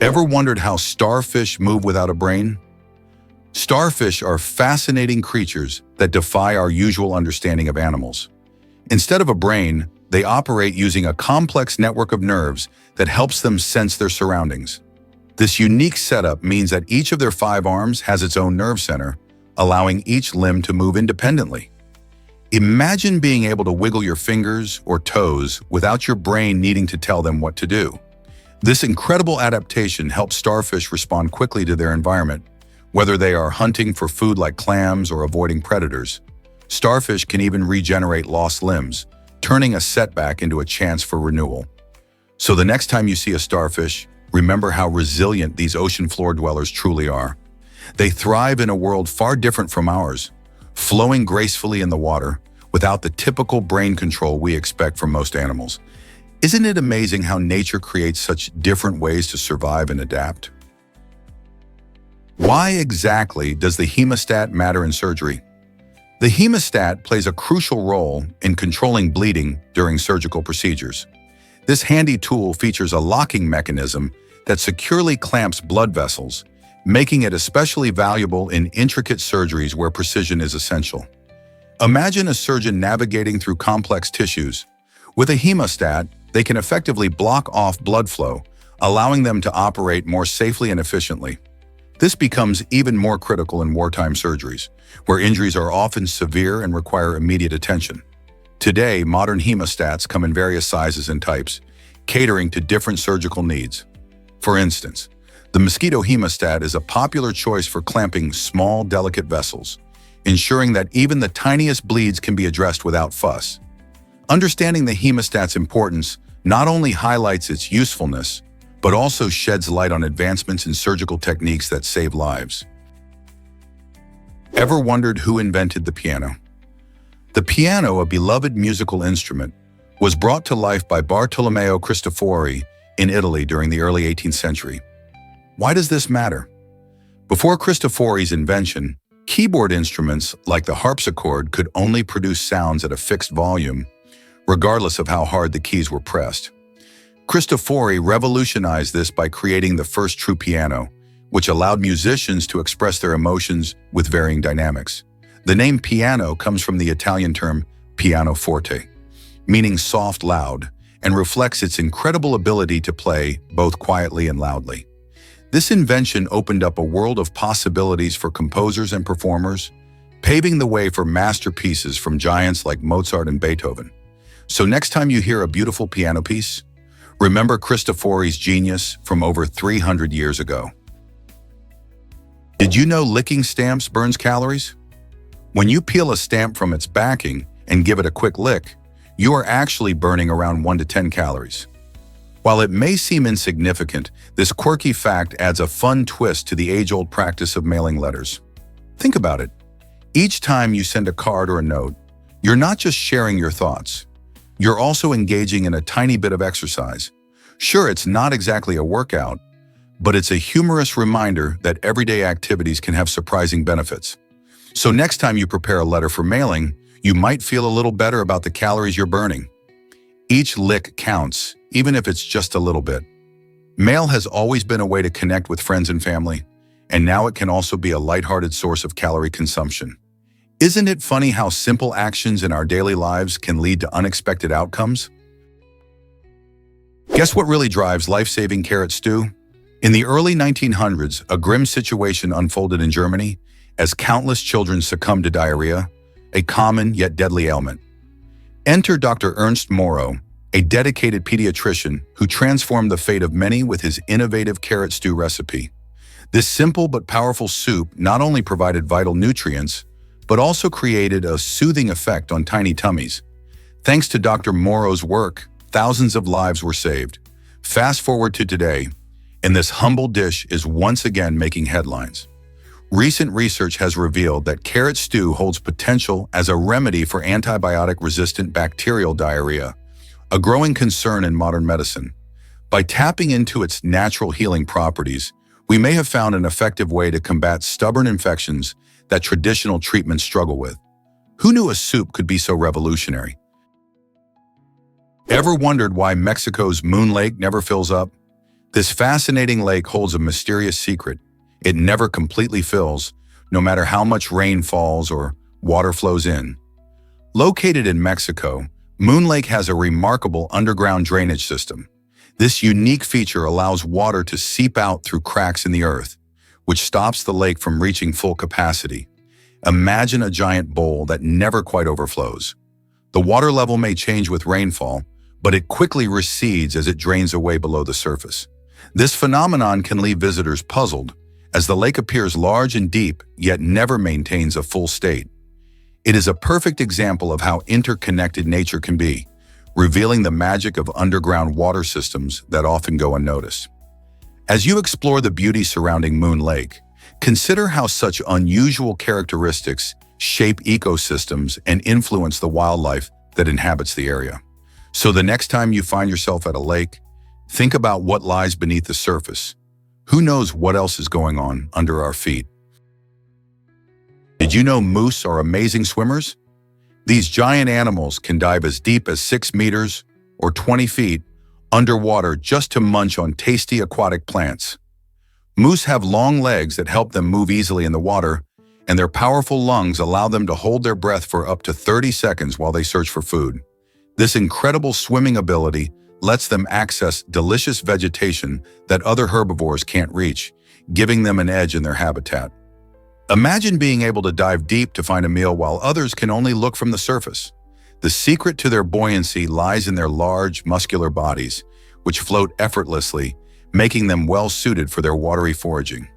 Ever wondered how starfish move without a brain? Starfish are fascinating creatures that defy our usual understanding of animals. Instead of a brain, they operate using a complex network of nerves that helps them sense their surroundings. This unique setup means that each of their 5 arms has its own nerve center, allowing each limb to move independently. Imagine being able to wiggle your fingers or toes without your brain needing to tell them what to do. This incredible adaptation helps starfish respond quickly to their environment, whether they are hunting for food like clams or avoiding predators. Starfish can even regenerate lost limbs, turning a setback into a chance for renewal. So the next time you see a starfish, remember how resilient these ocean floor dwellers truly are. They thrive in a world far different from ours, flowing gracefully in the water without the typical brain control we expect from most animals. Isn't it amazing how nature creates such different ways to survive and adapt? Why exactly does the hemostat matter in surgery? The hemostat plays a crucial role in controlling bleeding during surgical procedures. This handy tool features a locking mechanism that securely clamps blood vessels, making it especially valuable in intricate surgeries where precision is essential. Imagine a surgeon navigating through complex tissues. With a hemostat, they can effectively block off blood flow, allowing them to operate more safely and efficiently. This becomes even more critical in wartime surgeries, where injuries are often severe and require immediate attention. Today, modern hemostats come in various sizes and types, catering to different surgical needs. For instance, the mosquito hemostat is a popular choice for clamping small, delicate vessels, ensuring that even the tiniest bleeds can be addressed without fuss. Understanding the hemostat's importance not only highlights its usefulness, but also sheds light on advancements in surgical techniques that save lives. Ever wondered who invented the piano? The piano, a beloved musical instrument, was brought to life by Bartolomeo Cristofori in Italy during the early 18th century. Why does this matter? Before Cristofori's invention, keyboard instruments like the harpsichord could only produce sounds at a fixed volume, regardless of how hard the keys were pressed. Cristofori revolutionized this by creating the first true piano, which allowed musicians to express their emotions with varying dynamics. The name piano comes from the Italian term pianoforte, meaning soft, loud, and reflects its incredible ability to play both quietly and loudly. This invention opened up a world of possibilities for composers and performers, paving the way for masterpieces from giants like Mozart and Beethoven. So next time you hear a beautiful piano piece, remember Cristofori's genius from over 300 years ago. Did you know licking stamps burns calories? When you peel a stamp from its backing and give it a quick lick, you are actually burning around 1 to 10 calories. While it may seem insignificant, this quirky fact adds a fun twist to the age-old practice of mailing letters. Think about it. Each time you send a card or a note, you're not just sharing your thoughts. You're also engaging in a tiny bit of exercise. Sure, it's not exactly a workout, but it's a humorous reminder that everyday activities can have surprising benefits. So next time you prepare a letter for mailing, you might feel a little better about the calories you're burning. Each lick counts, even if it's just a little bit. Mail has always been a way to connect with friends and family, and now it can also be a lighthearted source of calorie consumption. Isn't it funny how simple actions in our daily lives can lead to unexpected outcomes? Guess what really drives life-saving carrot stew? In the early 1900s, a grim situation unfolded in Germany as countless children succumbed to diarrhea, a common yet deadly ailment. Enter Dr. Ernst Morrow, a dedicated pediatrician who transformed the fate of many with his innovative carrot stew recipe. This simple but powerful soup not only provided vital nutrients, but also created a soothing effect on tiny tummies. Thanks to Dr. Morrow's work, thousands of lives were saved. Fast forward to today, and this humble dish is once again making headlines. Recent research has revealed that carrot stew holds potential as a remedy for antibiotic-resistant bacterial diarrhea, a growing concern in modern medicine. By tapping into its natural healing properties, we may have found an effective way to combat stubborn infections that traditional treatments struggle with. Who knew a soup could be so revolutionary? Ever wondered why Mexico's Moon Lake never fills up? This fascinating lake holds a mysterious secret. It never completely fills, no matter how much rain falls or water flows in. Located in Mexico, Moon Lake has a remarkable underground drainage system. This unique feature allows water to seep out through cracks in the earth, which stops the lake from reaching full capacity. Imagine a giant bowl that never quite overflows. The water level may change with rainfall, but it quickly recedes as it drains away below the surface. This phenomenon can leave visitors puzzled, as the lake appears large and deep, yet never maintains a full state. It is a perfect example of how interconnected nature can be, revealing the magic of underground water systems that often go unnoticed. As you explore the beauty surrounding Moon Lake, consider how such unusual characteristics shape ecosystems and influence the wildlife that inhabits the area. So the next time you find yourself at a lake, think about what lies beneath the surface. Who knows what else is going on under our feet? Did you know moose are amazing swimmers? These giant animals can dive as deep as 6 meters or 20 feet underwater just to munch on tasty aquatic plants. Moose have long legs that help them move easily in the water, and their powerful lungs allow them to hold their breath for up to 30 seconds while they search for food. This incredible swimming ability lets them access delicious vegetation that other herbivores can't reach, giving them an edge in their habitat. Imagine being able to dive deep to find a meal while others can only look from the surface. The secret to their buoyancy lies in their large, muscular bodies, which float effortlessly, making them well-suited for their watery foraging.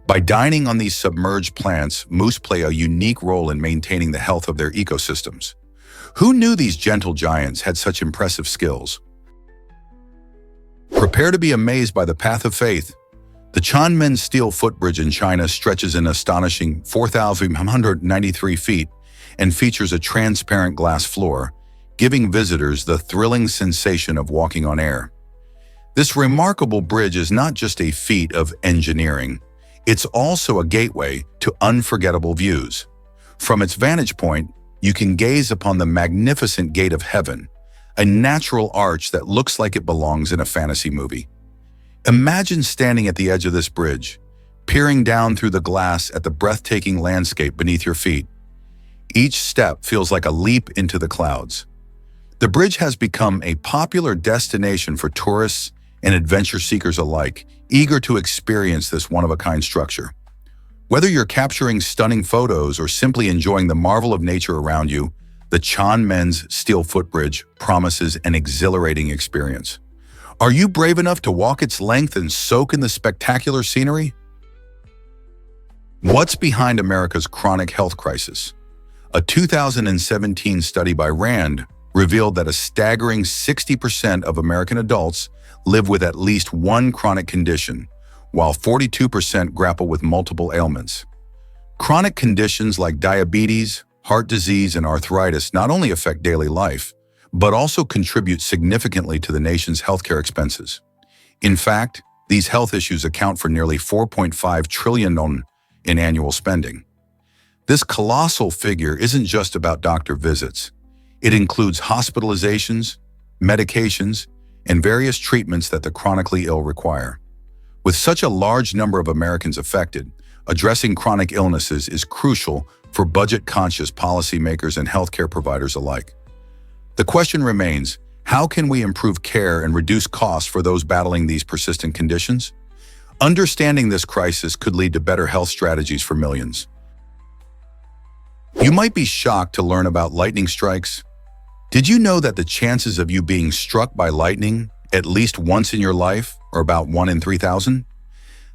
By dining on these submerged plants, moose play a unique role in maintaining the health of their ecosystems. Who knew these gentle giants had such impressive skills? Prepare to be amazed by the path of faith. The Tianmen Steel Footbridge in China stretches an astonishing 4,193 feet and features a transparent glass floor, giving visitors the thrilling sensation of walking on air. This remarkable bridge is not just a feat of engineering, it's also a gateway to unforgettable views. From its vantage point, you can gaze upon the magnificent Gate of Heaven, a natural arch that looks like it belongs in a fantasy movie. Imagine standing at the edge of this bridge, peering down through the glass at the breathtaking landscape beneath your feet. Each step feels like a leap into the clouds. The bridge has become a popular destination for tourists and adventure seekers alike, eager to experience this one-of-a-kind structure. Whether you're capturing stunning photos or simply enjoying the marvel of nature around you, the Tianmen's Steel Footbridge promises an exhilarating experience. Are you brave enough to walk its length and soak in the spectacular scenery? What's behind America's chronic health crisis? A 2017 study by RAND revealed that a staggering 60% of American adults live with at least one chronic condition, while 42% grapple with multiple ailments. Chronic conditions like diabetes, heart disease, and arthritis not only affect daily life, but also contribute significantly to the nation's healthcare expenses. In fact, these health issues account for nearly 4.5 trillion in annual spending. This colossal figure isn't just about doctor visits. It includes hospitalizations, medications, and various treatments that the chronically ill require. With such a large number of Americans affected, addressing chronic illnesses is crucial for budget-conscious policymakers and healthcare providers alike. The question remains, how can we improve care and reduce costs for those battling these persistent conditions? Understanding this crisis could lead to better health strategies for millions. You might be shocked to learn about lightning strikes. Did you know that the chances of you being struck by lightning at least once in your life are about 1 in 3,000?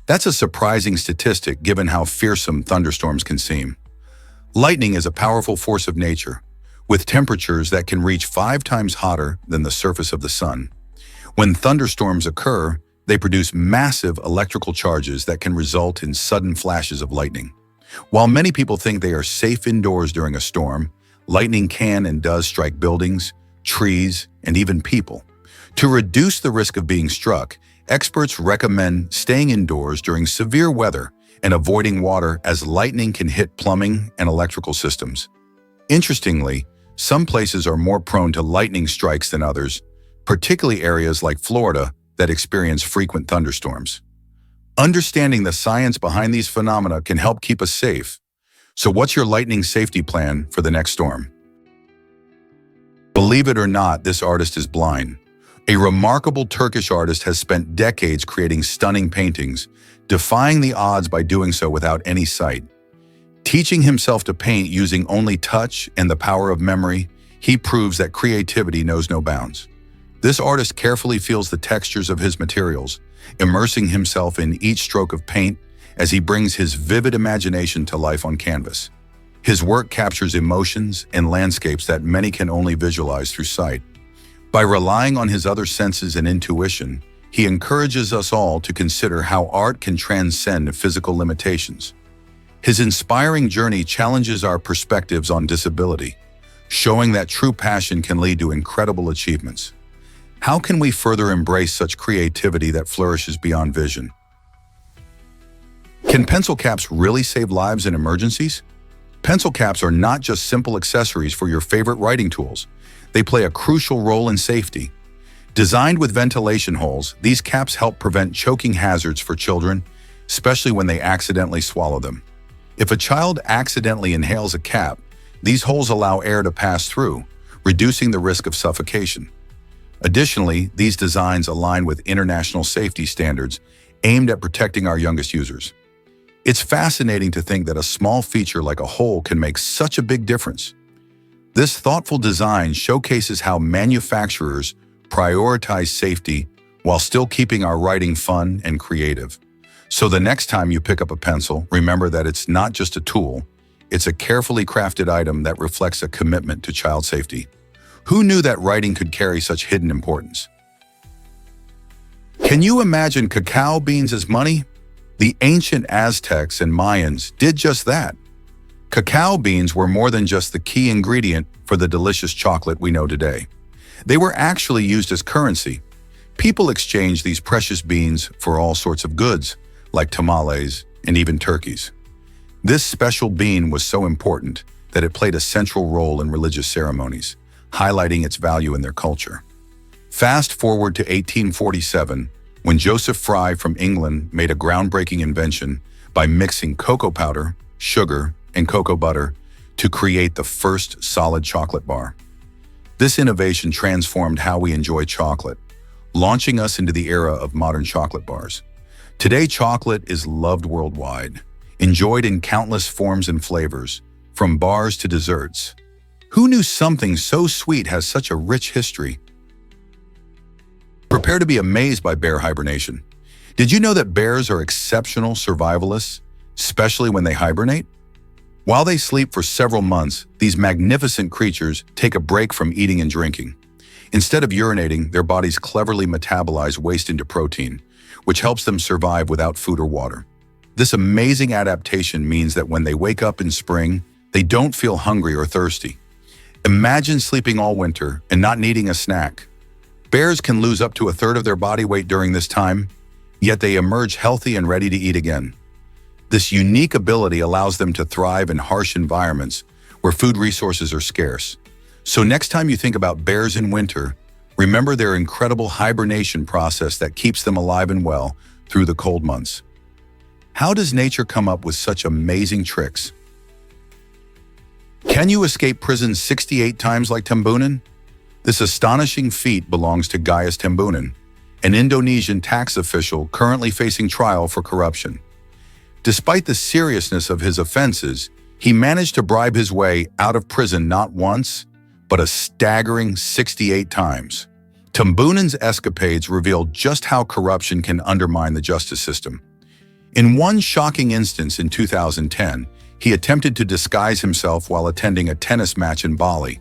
That's a surprising statistic given how fearsome thunderstorms can seem. Lightning is a powerful force of nature, with temperatures that can reach 5 times hotter than the surface of the sun. When thunderstorms occur, they produce massive electrical charges that can result in sudden flashes of lightning. While many people think they are safe indoors during a storm, lightning can and does strike buildings, trees, and even people. To reduce the risk of being struck, experts recommend staying indoors during severe weather and avoiding water, as lightning can hit plumbing and electrical systems. Interestingly, some places are more prone to lightning strikes than others, particularly areas like Florida, that experience frequent thunderstorms. Understanding the science behind these phenomena can help keep us safe. So what's your lightning safety plan for the next storm? Believe it or not, this artist is blind. A remarkable Turkish artist has spent decades creating stunning paintings, defying the odds by doing so without any sight. Teaching himself to paint using only touch and the power of memory, he proves that creativity knows no bounds. This artist carefully feels the textures of his materials, immersing himself in each stroke of paint as he brings his vivid imagination to life on canvas. His work captures emotions and landscapes that many can only visualize through sight. By relying on his other senses and intuition, he encourages us all to consider how art can transcend physical limitations. His inspiring journey challenges our perspectives on disability, showing that true passion can lead to incredible achievements. How can we further embrace such creativity that flourishes beyond vision? Can pencil caps really save lives in emergencies? Pencil caps are not just simple accessories for your favorite writing tools. They play a crucial role in safety. Designed with ventilation holes, these caps help prevent choking hazards for children, especially when they accidentally swallow them. If a child accidentally inhales a cap, these holes allow air to pass through, reducing the risk of suffocation. Additionally, these designs align with international safety standards aimed at protecting our youngest users. It's fascinating to think that a small feature like a hole can make such a big difference. This thoughtful design showcases how manufacturers prioritize safety while still keeping our writing fun and creative. So the next time you pick up a pencil, remember that it's not just a tool, it's a carefully crafted item that reflects a commitment to child safety. Who knew that writing could carry such hidden importance? Can you imagine cacao beans as money? The ancient Aztecs and Mayans did just that. Cacao beans were more than just the key ingredient for the delicious chocolate we know today. They were actually used as currency. People exchanged these precious beans for all sorts of goods, like tamales and even turkeys. This special bean was so important that it played a central role in religious ceremonies, highlighting its value in their culture. Fast forward to 1847, when Joseph Fry from England made a groundbreaking invention by mixing cocoa powder, sugar, and cocoa butter to create the first solid chocolate bar. This innovation transformed how we enjoy chocolate, launching us into the era of modern chocolate bars. Today, chocolate is loved worldwide, enjoyed in countless forms and flavors, from bars to desserts. Who knew something so sweet has such a rich history? Prepare to be amazed by bear hibernation. Did you know that bears are exceptional survivalists, especially when they hibernate? While they sleep for several months, these magnificent creatures take a break from eating and drinking. Instead of urinating, their bodies cleverly metabolize waste into protein, which helps them survive without food or water. This amazing adaptation means that when they wake up in spring, they don't feel hungry or thirsty. Imagine sleeping all winter and not needing a snack. Bears can lose up to a third of their body weight during this time, yet they emerge healthy and ready to eat again. This unique ability allows them to thrive in harsh environments where food resources are scarce. So next time you think about bears in winter, remember their incredible hibernation process that keeps them alive and well through the cold months. How does nature come up with such amazing tricks? Can you escape prison 68 times like Tambunan? This astonishing feat belongs to Gaius Tambunan, an Indonesian tax official currently facing trial for corruption. Despite the seriousness of his offenses, he managed to bribe his way out of prison not once, but a staggering 68 times. Tambunan's escapades reveal just how corruption can undermine the justice system. In one shocking instance in 2010, he attempted to disguise himself while attending a tennis match in Bali,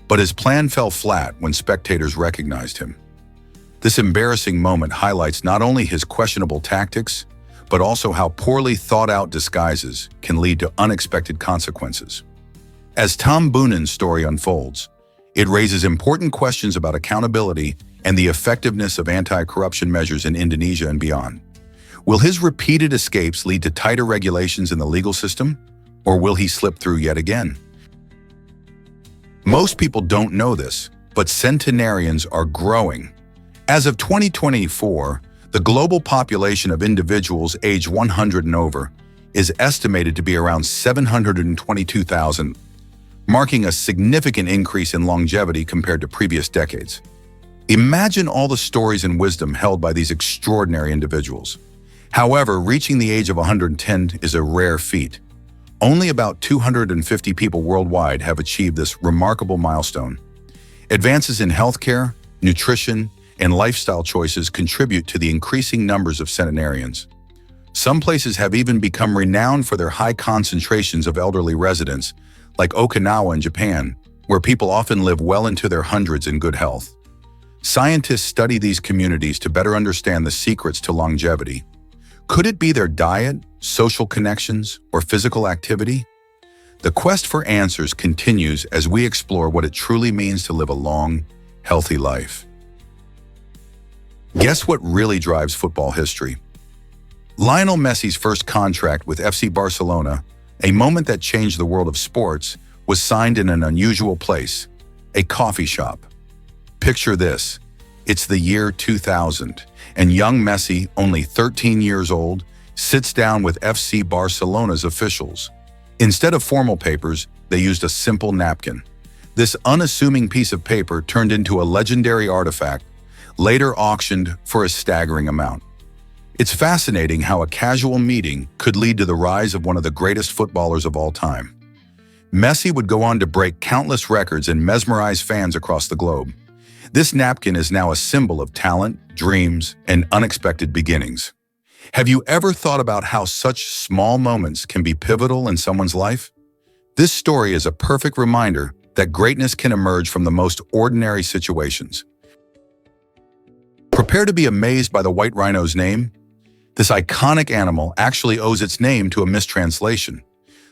but his plan fell flat when spectators recognized him. This embarrassing moment highlights not only his questionable tactics, but also how poorly thought-out disguises can lead to unexpected consequences. As Tambunan's story unfolds, it raises important questions about accountability and the effectiveness of anti-corruption measures in Indonesia and beyond. Will his repeated escapes lead to tighter regulations in the legal system, or will he slip through yet again? Most people don't know this, but centenarians are growing. As of 2024, the global population of individuals aged 100 and over is estimated to be around 722,000, marking a significant increase in longevity compared to previous decades. Imagine all the stories and wisdom held by these extraordinary individuals. However, reaching the age of 110 is a rare feat. Only about 250 people worldwide have achieved this remarkable milestone. Advances in healthcare, nutrition, and lifestyle choices contribute to the increasing numbers of centenarians. Some places have even become renowned for their high concentrations of elderly residents, like Okinawa in Japan, where people often live well into their hundreds in good health. Scientists study these communities to better understand the secrets to longevity. Could it be their diet, social connections, or physical activity? The quest for answers continues as we explore what it truly means to live a long, healthy life. Guess what really drives football history? Lionel Messi's first contract with FC Barcelona, a moment that changed the world of sports, was signed in an unusual place, a coffee shop. Picture this. It's the year 2000, and young Messi, only 13 years old, sits down with FC Barcelona's officials. Instead of formal papers, they used a simple napkin. This unassuming piece of paper turned into a legendary artifact, later auctioned for a staggering amount. It's fascinating how a casual meeting could lead to the rise of one of the greatest footballers of all time. Messi would go on to break countless records and mesmerize fans across the globe. This napkin is now a symbol of talent, dreams, and unexpected beginnings. Have you ever thought about how such small moments can be pivotal in someone's life? This story is a perfect reminder that greatness can emerge from the most ordinary situations. Prepare to be amazed by the white rhino's name. This iconic animal actually owes its name to a mistranslation.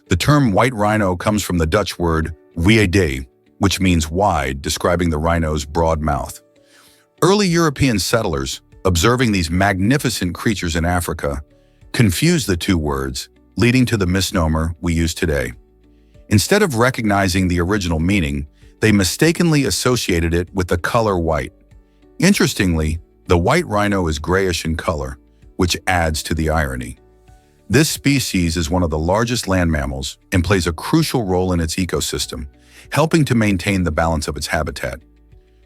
The term white rhino comes from the Dutch word wiede, which means wide, describing the rhino's broad mouth. Early European settlers, observing these magnificent creatures in Africa, confused the two words, leading to the misnomer we use today. Instead of recognizing the original meaning, they mistakenly associated it with the color white. Interestingly, the white rhino is grayish in color, which adds to the irony. This species is one of the largest land mammals and plays a crucial role in its ecosystem, helping to maintain the balance of its habitat.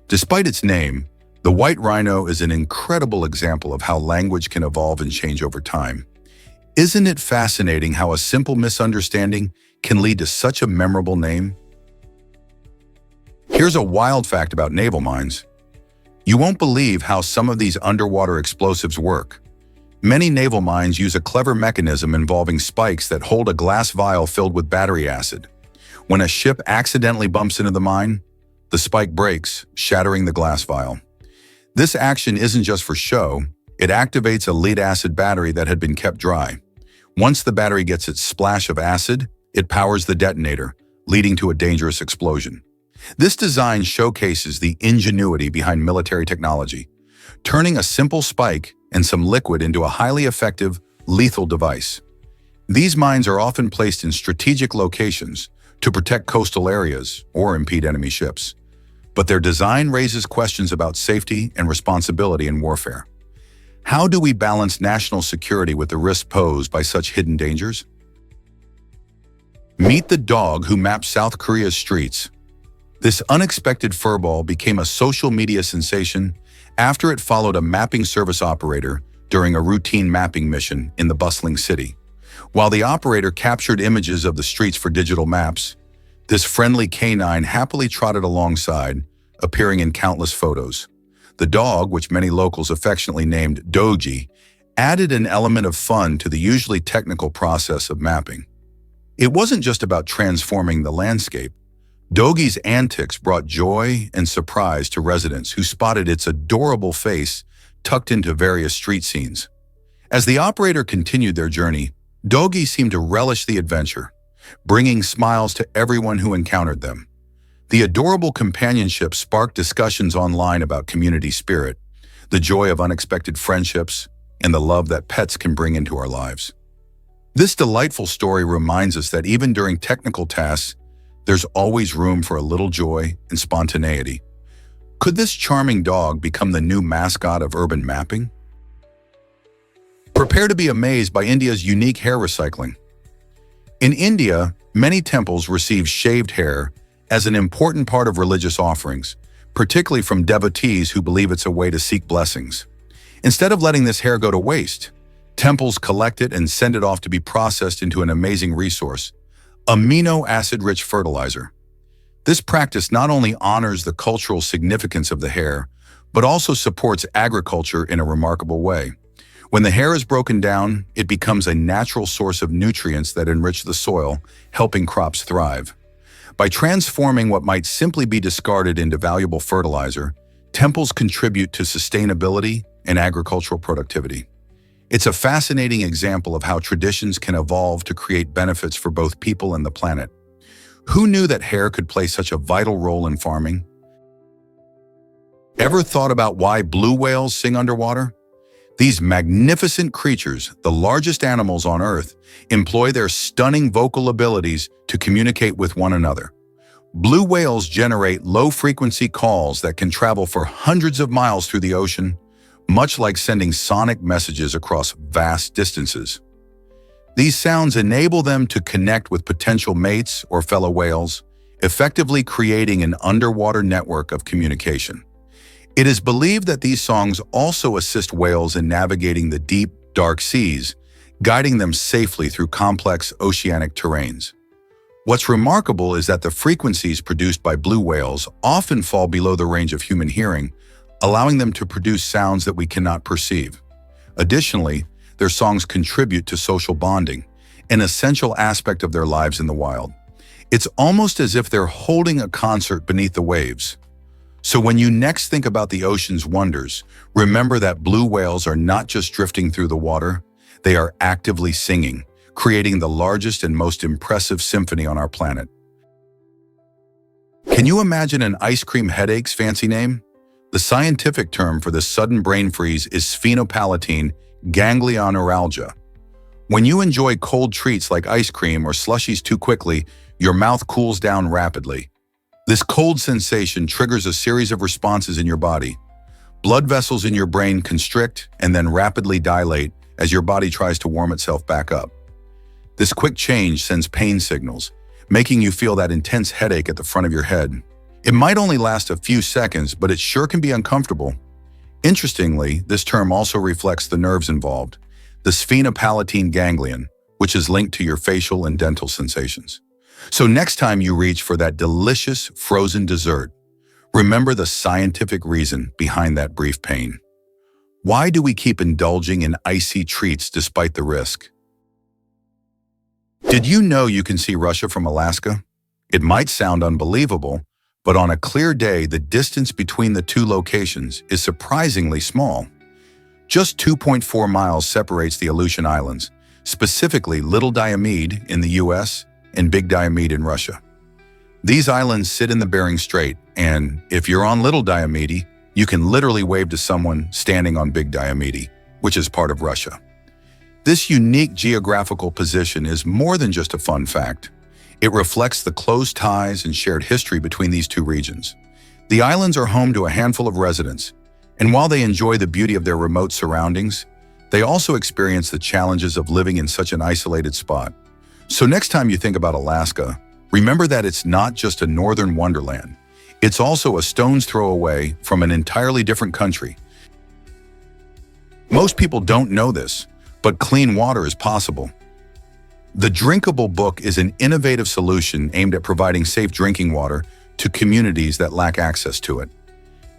Despite its name, the white rhino is an incredible example of how language can evolve and change over time. Isn't it fascinating how a simple misunderstanding can lead to such a memorable name? Here's a wild fact about naval mines. You won't believe how some of these underwater explosives work. Many naval mines use a clever mechanism involving spikes that hold a glass vial filled with battery acid. When a ship accidentally bumps into the mine, the spike breaks, shattering the glass vial. This action isn't just for show, it activates a lead-acid battery that had been kept dry. Once the battery gets its splash of acid, it powers the detonator, leading to a dangerous explosion. This design showcases the ingenuity behind military technology, turning a simple spike and some liquid into a highly effective, lethal device. These mines are often placed in strategic locations to protect coastal areas or impede enemy ships. But their design raises questions about safety and responsibility in warfare. How do we balance national security with the risks posed by such hidden dangers? Meet the dog who mapped South Korea's streets. This unexpected furball became a social media sensation after it followed a mapping service operator during a routine mapping mission in the bustling city. While the operator captured images of the streets for digital maps, this friendly canine happily trotted alongside, appearing in countless photos. The dog, which many locals affectionately named Doji, added an element of fun to the usually technical process of mapping. It wasn't just about transforming the landscape. Dogi's antics brought joy and surprise to residents who spotted its adorable face tucked into various street scenes. As the operator continued their journey, Dogi seemed to relish the adventure, bringing smiles to everyone who encountered them. The adorable companionship sparked discussions online about community spirit, the joy of unexpected friendships, and the love that pets can bring into our lives. This delightful story reminds us that even during technical tasks, there's always room for a little joy and spontaneity. Could this charming dog become the new mascot of urban mapping? Prepare to be amazed by India's unique hair recycling. In India, many temples receive shaved hair as an important part of religious offerings, particularly from devotees who believe it's a way to seek blessings. Instead of letting this hair go to waste, temples collect it and send it off to be processed into an amazing resource, amino acid-rich fertilizer. This practice not only honors the cultural significance of the hair, but also supports agriculture in a remarkable way. When the hair is broken down, it becomes a natural source of nutrients that enrich the soil, helping crops thrive. By transforming what might simply be discarded into valuable fertilizer, temples contribute to sustainability and agricultural productivity. It's a fascinating example of how traditions can evolve to create benefits for both people and the planet. Who knew that hair could play such a vital role in farming? Ever thought about why blue whales sing underwater? These magnificent creatures, the largest animals on Earth, employ their stunning vocal abilities to communicate with one another. Blue whales generate low-frequency calls that can travel for hundreds of miles through the ocean, much like sending sonic messages across vast distances. These sounds enable them to connect with potential mates or fellow whales, effectively creating an underwater network of communication. It is believed that these songs also assist whales in navigating the deep, dark seas, guiding them safely through complex oceanic terrains. What's remarkable is that the frequencies produced by blue whales often fall below the range of human hearing, allowing them to produce sounds that we cannot perceive. Additionally, their songs contribute to social bonding, an essential aspect of their lives in the wild. It's almost as if they're holding a concert beneath the waves. So when you next think about the ocean's wonders, remember that blue whales are not just drifting through the water, they are actively singing, creating the largest and most impressive symphony on our planet. Can you imagine an ice cream headache's fancy name? The scientific term for this sudden brain freeze is sphenopalatine ganglioneuralgia. When you enjoy cold treats like ice cream or slushies too quickly, your mouth cools down rapidly. This cold sensation triggers a series of responses in your body. Blood vessels in your brain constrict and then rapidly dilate as your body tries to warm itself back up. This quick change sends pain signals, making you feel that intense headache at the front of your head. It might only last a few seconds, but it sure can be uncomfortable. Interestingly, this term also reflects the nerves involved, the sphenopalatine ganglion, which is linked to your facial and dental sensations. So next time you reach for that delicious frozen dessert, remember the scientific reason behind that brief pain. Why do we keep indulging in icy treats despite the risk? Did you know you can see Russia from Alaska? It might sound unbelievable, but on a clear day, the distance between the two locations is surprisingly small. Just 2.4 miles separates the Aleutian Islands, specifically Little Diomede in the US and Big Diomede in Russia. These islands sit in the Bering Strait, and if you're on Little Diomede, you can literally wave to someone standing on Big Diomede, which is part of Russia. This unique geographical position is more than just a fun fact. It reflects the close ties and shared history between these two regions. The islands are home to a handful of residents, and while they enjoy the beauty of their remote surroundings, they also experience the challenges of living in such an isolated spot. So next time you think about Alaska, remember that it's not just a northern wonderland. It's also a stone's throw away from an entirely different country. Most people don't know this, but clean water is possible. The Drinkable Book is an innovative solution aimed at providing safe drinking water to communities that lack access to it.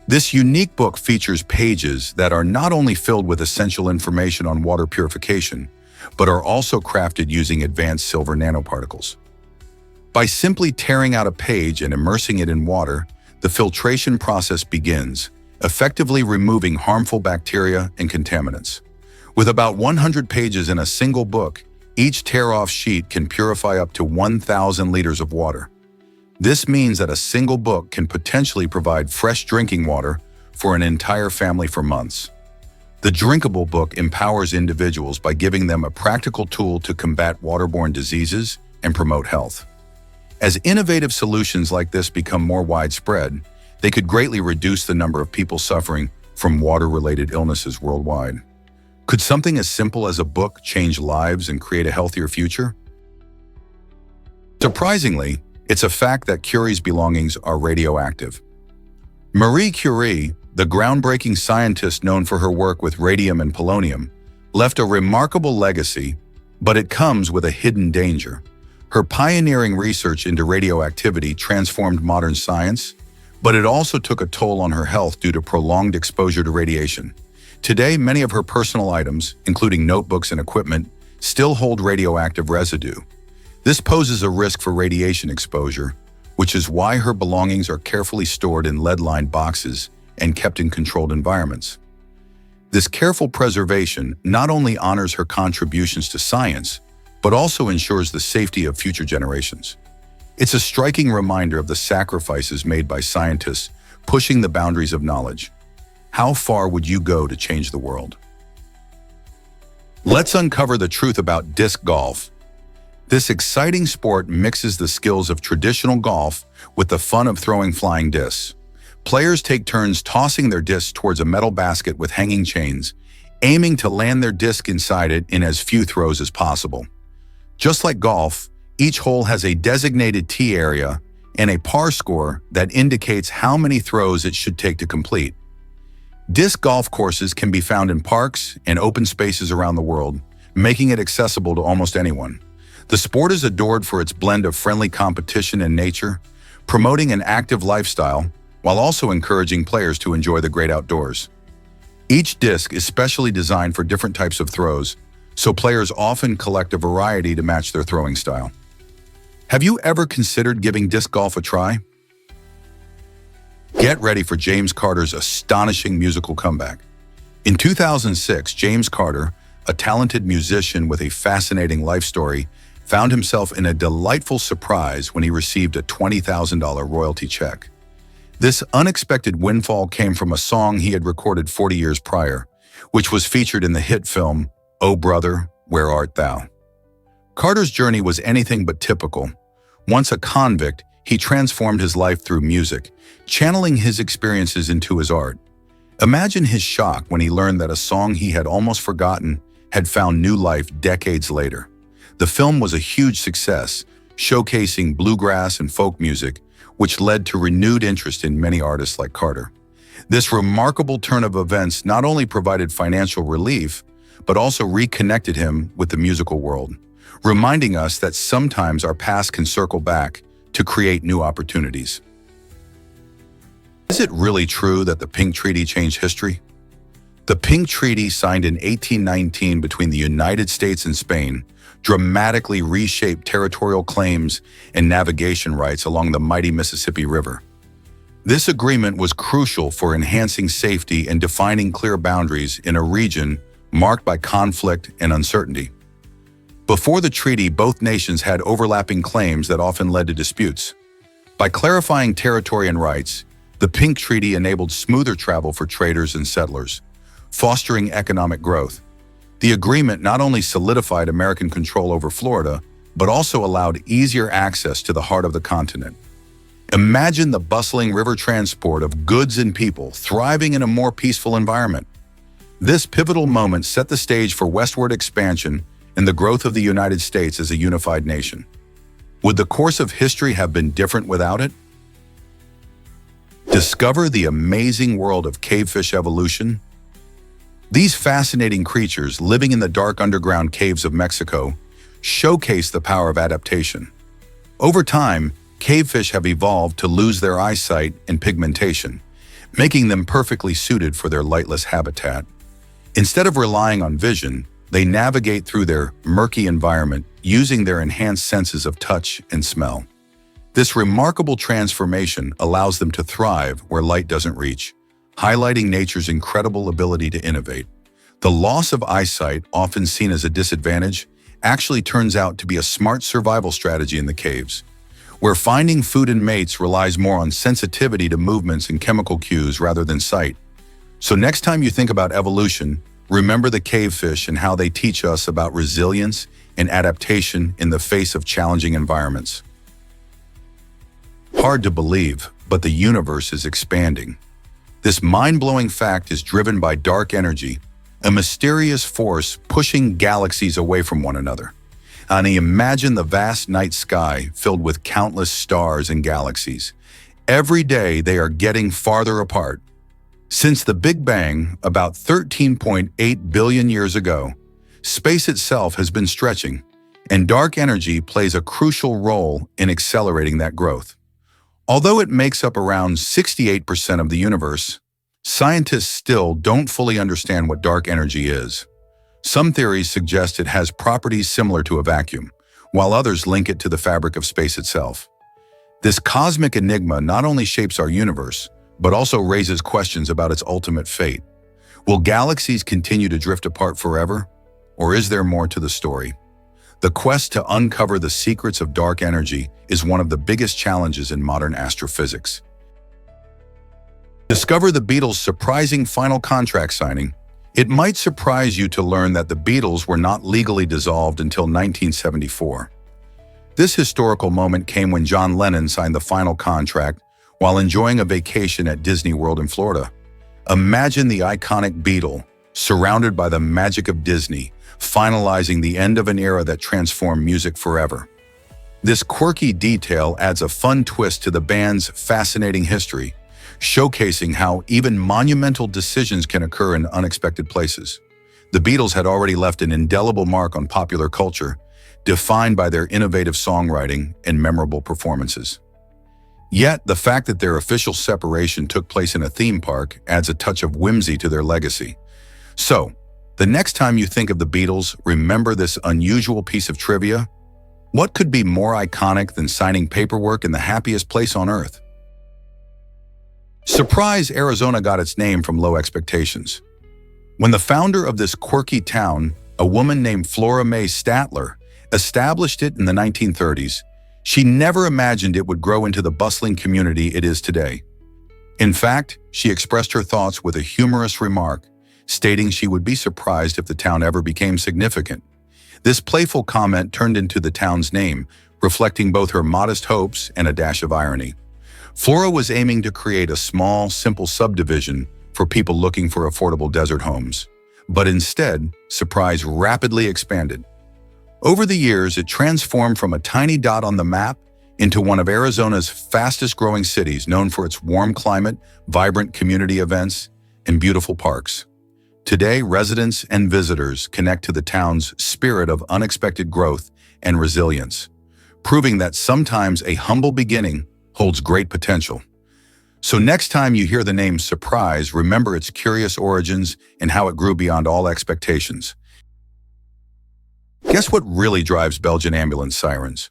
This unique book features pages that are not only filled with essential information on water purification, but are also crafted using advanced silver nanoparticles. By simply tearing out a page and immersing it in water, the filtration process begins, effectively removing harmful bacteria and contaminants. With about 100 pages in a single book, each tear-off sheet can purify up to 1,000 liters of water. This means that a single book can potentially provide fresh drinking water for an entire family for months. The Drinkable Book empowers individuals by giving them a practical tool to combat waterborne diseases and promote health. As innovative solutions like this become more widespread, they could greatly reduce the number of people suffering from water-related illnesses worldwide. Could something as simple as a book change lives and create a healthier future? Surprisingly, it's a fact that Curie's belongings are radioactive. Marie Curie, the groundbreaking scientist known for her work with radium and polonium, left a remarkable legacy, but it comes with a hidden danger. Her pioneering research into radioactivity transformed modern science, but it also took a toll on her health due to prolonged exposure to radiation. Today, many of her personal items, including notebooks and equipment, still hold radioactive residue. This poses a risk for radiation exposure, which is why her belongings are carefully stored in lead-lined boxes and kept in controlled environments. This careful preservation not only honors her contributions to science, but also ensures the safety of future generations. It's a striking reminder of the sacrifices made by scientists pushing the boundaries of knowledge. How far would you go to change the world? Let's uncover the truth about disc golf. This exciting sport mixes the skills of traditional golf with the fun of throwing flying discs. Players take turns tossing their discs towards a metal basket with hanging chains, aiming to land their disc inside it in as few throws as possible. Just like golf, each hole has a designated tee area and a par score that indicates how many throws it should take to complete. Disc golf courses can be found in parks and open spaces around the world, making it accessible to almost anyone. The sport is adored for its blend of friendly competition and nature, promoting an active lifestyle while also encouraging players to enjoy the great outdoors. Each disc is specially designed for different types of throws, so players often collect a variety to match their throwing style. Have you ever considered giving disc golf a try? Get ready for James Carter's astonishing musical comeback. In 2006, James Carter, a talented musician with a fascinating life story, found himself in a delightful surprise when he received a $20,000 royalty check. This unexpected windfall came from a song he had recorded 40 years prior, which was featured in the hit film, "Oh Brother, Where Art Thou?" Carter's journey was anything but typical. Once a convict, he transformed his life through music, channeling his experiences into his art. Imagine his shock when he learned that a song he had almost forgotten had found new life decades later. The film was a huge success, showcasing bluegrass and folk music, which led to renewed interest in many artists like Carter. This remarkable turn of events not only provided financial relief, but also reconnected him with the musical world, reminding us that sometimes our past can circle back to create new opportunities. Is it really true that the Pink Treaty changed history? The Pink Treaty, signed in 1819 between the United States and Spain, dramatically reshaped territorial claims and navigation rights along the mighty Mississippi River. This agreement was crucial for enhancing safety and defining clear boundaries in a region marked by conflict and uncertainty. Before the treaty, both nations had overlapping claims that often led to disputes. By clarifying territory and rights, the Pink Treaty enabled smoother travel for traders and settlers, fostering economic growth. The agreement not only solidified American control over Florida, but also allowed easier access to the heart of the continent. Imagine the bustling river transport of goods and people thriving in a more peaceful environment. This pivotal moment set the stage for westward expansion and the growth of the United States as a unified nation. Would the course of history have been different without it? Discover the amazing world of cavefish evolution. These fascinating creatures living in the dark underground caves of Mexico showcase the power of adaptation. Over time, cavefish have evolved to lose their eyesight and pigmentation, making them perfectly suited for their lightless habitat. Instead of relying on vision, they navigate through their murky environment using their enhanced senses of touch and smell. This remarkable transformation allows them to thrive where light doesn't reach, highlighting nature's incredible ability to innovate. The loss of eyesight, often seen as a disadvantage, actually turns out to be a smart survival strategy in the caves, where finding food and mates relies more on sensitivity to movements and chemical cues rather than sight. So next time you think about evolution, remember the cavefish and how they teach us about resilience and adaptation in the face of challenging environments. Hard to believe, but the universe is expanding. This mind-blowing fact is driven by dark energy, a mysterious force pushing galaxies away from one another. And imagine the vast night sky filled with countless stars and galaxies. Every day they are getting farther apart. Since the Big Bang, about 13.8 billion years ago, space itself has been stretching, and dark energy plays a crucial role in accelerating that growth. Although it makes up around 68% of the universe, scientists still don't fully understand what dark energy is. Some theories suggest it has properties similar to a vacuum, while others link it to the fabric of space itself. This cosmic enigma not only shapes our universe, but also raises questions about its ultimate fate. Will galaxies continue to drift apart forever? Or is there more to the story? The quest to uncover the secrets of dark energy is one of the biggest challenges in modern astrophysics. Discover the Beatles' surprising final contract signing. It might surprise you to learn that the Beatles were not legally dissolved until 1974. This historical moment came when John Lennon signed the final contract while enjoying a vacation at Disney World in Florida. Imagine the iconic Beatle, surrounded by the magic of Disney, finalizing the end of an era that transformed music forever. This quirky detail adds a fun twist to the band's fascinating history, showcasing how even monumental decisions can occur in unexpected places. The Beatles had already left an indelible mark on popular culture, defined by their innovative songwriting and memorable performances. Yet, the fact that their official separation took place in a theme park adds a touch of whimsy to their legacy. So, the next time you think of the Beatles, remember this unusual piece of trivia. What could be more iconic than signing paperwork in the happiest place on Earth? Surprise, Arizona got its name from low expectations. When the founder of this quirky town, a woman named Flora May Statler, established it in the 1930s, she never imagined it would grow into the bustling community it is today. In fact, she expressed her thoughts with a humorous remark, stating she would be surprised if the town ever became significant. This playful comment turned into the town's name, reflecting both her modest hopes and a dash of irony. Flora was aiming to create a small, simple subdivision for people looking for affordable desert homes. But instead, Surprise rapidly expanded. Over the years, it transformed from a tiny dot on the map into one of Arizona's fastest-growing cities, known for its warm climate, vibrant community events, and beautiful parks. Today, residents and visitors connect to the town's spirit of unexpected growth and resilience, proving that sometimes a humble beginning holds great potential. So next time you hear the name Surprise, remember its curious origins and how it grew beyond all expectations. Guess what really drives Belgian ambulance sirens?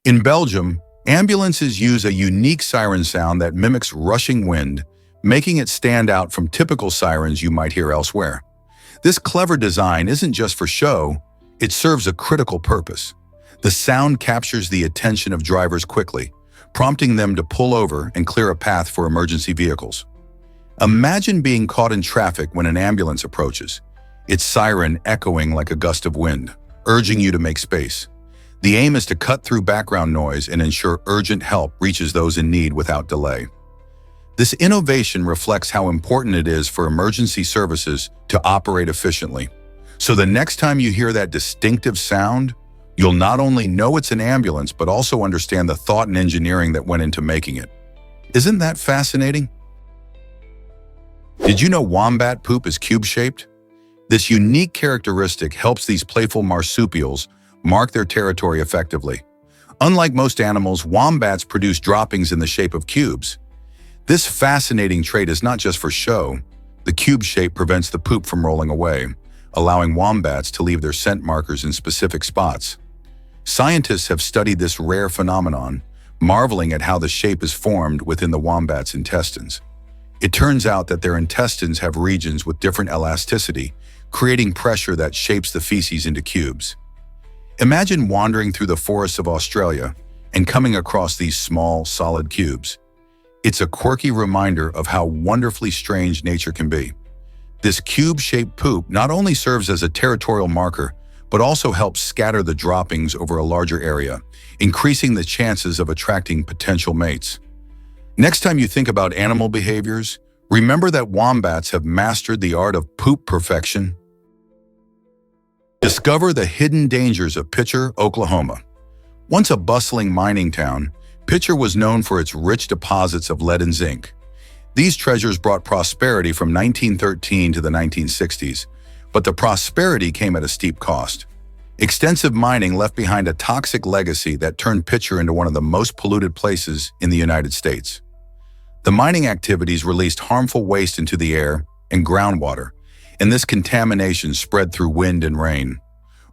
In Belgium, ambulances use a unique siren sound that mimics rushing wind, making it stand out from typical sirens you might hear elsewhere. This clever design isn't just for show, it serves a critical purpose. The sound captures the attention of drivers quickly, prompting them to pull over and clear a path for emergency vehicles. Imagine being caught in traffic when an ambulance approaches, its siren echoing like a gust of wind, urging you to make space. The aim is to cut through background noise and ensure urgent help reaches those in need without delay. This innovation reflects how important it is for emergency services to operate efficiently. So the next time you hear that distinctive sound, you'll not only know it's an ambulance, but also understand the thought and engineering that went into making it. Isn't that fascinating? Did you know wombat poop is cube-shaped? This unique characteristic helps these playful marsupials mark their territory effectively. Unlike most animals, wombats produce droppings in the shape of cubes. This fascinating trait is not just for show. The cube shape prevents the poop from rolling away, allowing wombats to leave their scent markers in specific spots. Scientists have studied this rare phenomenon, marveling at how the shape is formed within the wombat's intestines. It turns out that their intestines have regions with different elasticity, creating pressure that shapes the feces into cubes. Imagine wandering through the forests of Australia and coming across these small, solid cubes. It's a quirky reminder of how wonderfully strange nature can be. This cube-shaped poop not only serves as a territorial marker, but also helps scatter the droppings over a larger area, increasing the chances of attracting potential mates. Next time you think about animal behaviors, remember that wombats have mastered the art of poop perfection. Discover the hidden dangers of Pitcher, Oklahoma. Once a bustling mining town, Pitcher was known for its rich deposits of lead and zinc. These treasures brought prosperity from 1913 to the 1960s, but the prosperity came at a steep cost. Extensive mining left behind a toxic legacy that turned Pitcher into one of the most polluted places in the United States. The mining activities released harmful waste into the air and groundwater, and this contamination spread through wind and rain.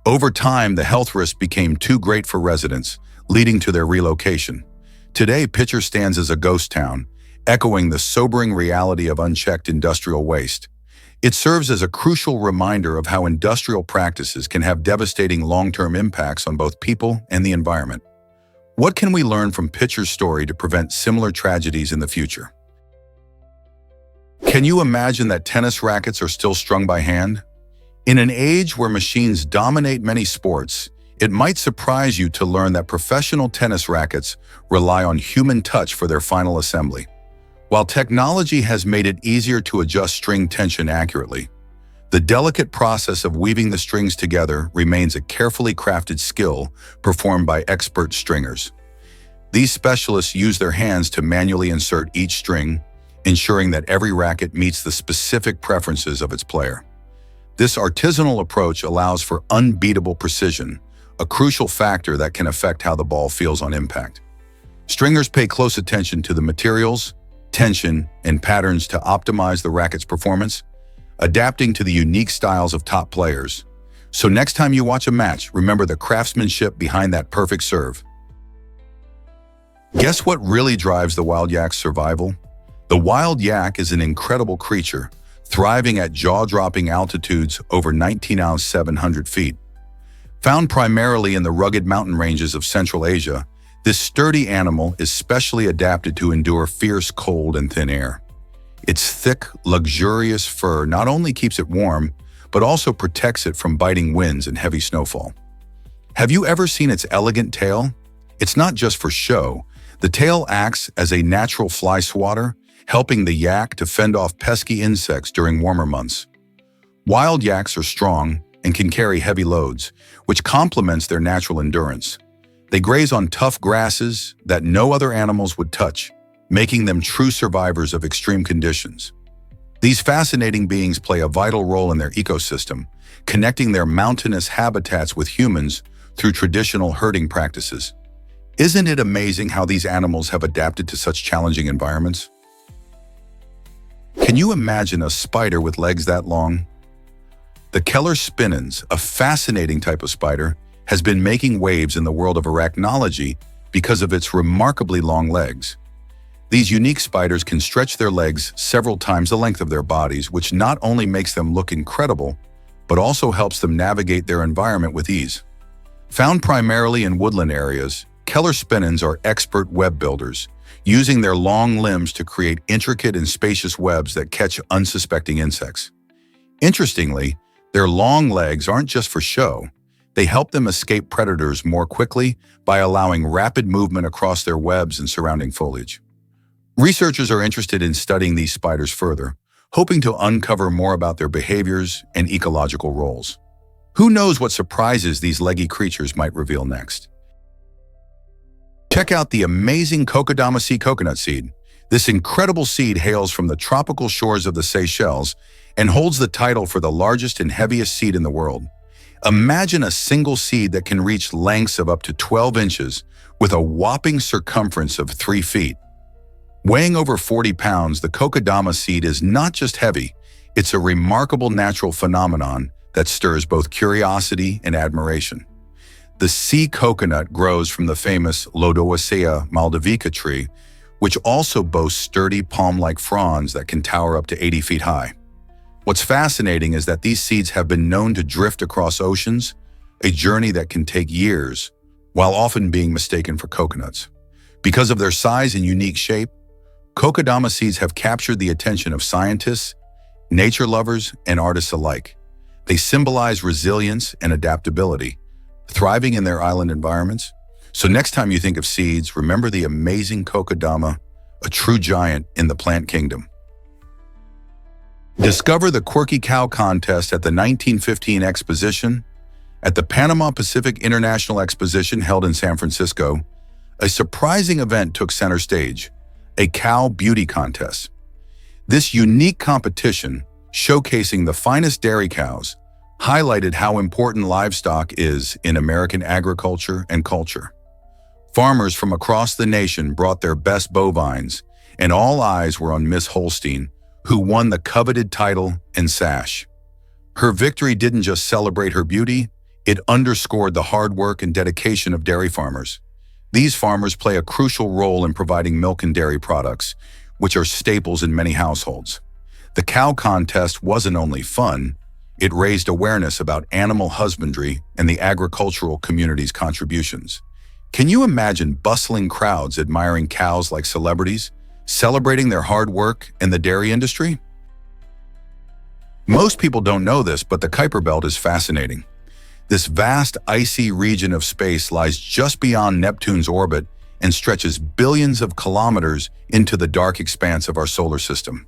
Over time, the health risk became too great for residents, leading to their relocation. Today, Pitcher stands as a ghost town, echoing the sobering reality of unchecked industrial waste. It serves as a crucial reminder of how industrial practices can have devastating long-term impacts on both people and the environment. What can we learn from Pitcher's story to prevent similar tragedies in the future? Can you imagine that tennis rackets are still strung by hand? In an age where machines dominate many sports, it might surprise you to learn that professional tennis rackets rely on human touch for their final assembly. While technology has made it easier to adjust string tension accurately, the delicate process of weaving the strings together remains a carefully crafted skill performed by expert stringers. These specialists use their hands to manually insert each string, ensuring that every racket meets the specific preferences of its player. This artisanal approach allows for unbeatable precision, a crucial factor that can affect how the ball feels on impact. Stringers pay close attention to the materials, tension, and patterns to optimize the racket's performance, adapting to the unique styles of top players. So next time you watch a match, remember the craftsmanship behind that perfect serve. Guess what really drives the wild yak's survival? The wild yak is an incredible creature, thriving at jaw-dropping altitudes over 19,700 feet. Found primarily in the rugged mountain ranges of Central Asia, this sturdy animal is specially adapted to endure fierce cold and thin air. Its thick, luxurious fur not only keeps it warm, but also protects it from biting winds and heavy snowfall. Have you ever seen its elegant tail? It's not just for show. The tail acts as a natural fly swatter, helping the yak to fend off pesky insects during warmer months. Wild yaks are strong and can carry heavy loads, which complements their natural endurance. They graze on tough grasses that no other animals would touch, making them true survivors of extreme conditions. These fascinating beings play a vital role in their ecosystem, connecting their mountainous habitats with humans through traditional herding practices. Isn't it amazing how these animals have adapted to such challenging environments? Can you imagine a spider with legs that long? The Keller spinnens, a fascinating type of spider, has been making waves in the world of arachnology because of its remarkably long legs. These unique spiders can stretch their legs several times the length of their bodies, which not only makes them look incredible, but also helps them navigate their environment with ease. Found primarily in woodland areas, Keller spinnens are expert web builders, using their long limbs to create intricate and spacious webs that catch unsuspecting insects. Interestingly, their long legs aren't just for show. They help them escape predators more quickly by allowing rapid movement across their webs and surrounding foliage. Researchers are interested in studying these spiders further, hoping to uncover more about their behaviors and ecological roles. Who knows what surprises these leggy creatures might reveal next? Check out the amazing Kokedama sea coconut seed. This incredible seed hails from the tropical shores of the Seychelles and holds the title for the largest and heaviest seed in the world. Imagine a single seed that can reach lengths of up to 12 inches with a whopping circumference of 3 feet. Weighing over 40 pounds, the Kokedama seed is not just heavy, it's a remarkable natural phenomenon that stirs both curiosity and admiration. The sea coconut grows from the famous Lodoicea malvavica tree, which also boasts sturdy palm-like fronds that can tower up to 80 feet high. What's fascinating is that these seeds have been known to drift across oceans, a journey that can take years, while often being mistaken for coconuts. Because of their size and unique shape, Kokedama seeds have captured the attention of scientists, nature lovers, and artists alike. They symbolize resilience and adaptability, thriving in their island environments. So next time you think of seeds, remember the amazing Kokedama a true giant in the plant kingdom. Discover the quirky cow contest at the 1915 Exposition. At the Panama Pacific International Exposition held in San Francisco, a surprising event took center stage, a cow beauty contest. This unique competition, showcasing the finest dairy cows, highlighted how important livestock is in American agriculture and culture. Farmers from across the nation brought their best bovines, and all eyes were on Miss Holstein, who won the coveted title and sash. Her victory didn't just celebrate her beauty, it underscored the hard work and dedication of dairy farmers. These farmers play a crucial role in providing milk and dairy products, which are staples in many households. The cow contest wasn't only fun, it raised awareness about animal husbandry and the agricultural community's contributions. Can you imagine bustling crowds admiring cows like celebrities, celebrating their hard work in the dairy industry? Most people don't know this, but the Kuiper Belt is fascinating. This vast, icy region of space lies just beyond Neptune's orbit and stretches billions of kilometers into the dark expanse of our solar system.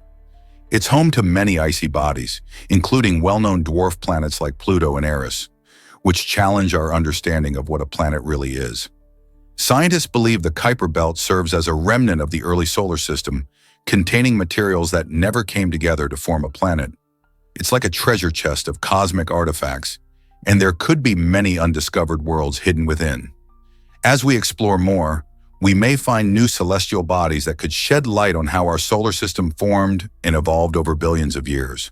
It's home to many icy bodies, including well-known dwarf planets like Pluto and Eris, which challenge our understanding of what a planet really is. Scientists believe the Kuiper Belt serves as a remnant of the early solar system, containing materials that never came together to form a planet. It's like a treasure chest of cosmic artifacts, and there could be many undiscovered worlds hidden within. As we explore more, we may find new celestial bodies that could shed light on how our solar system formed and evolved over billions of years.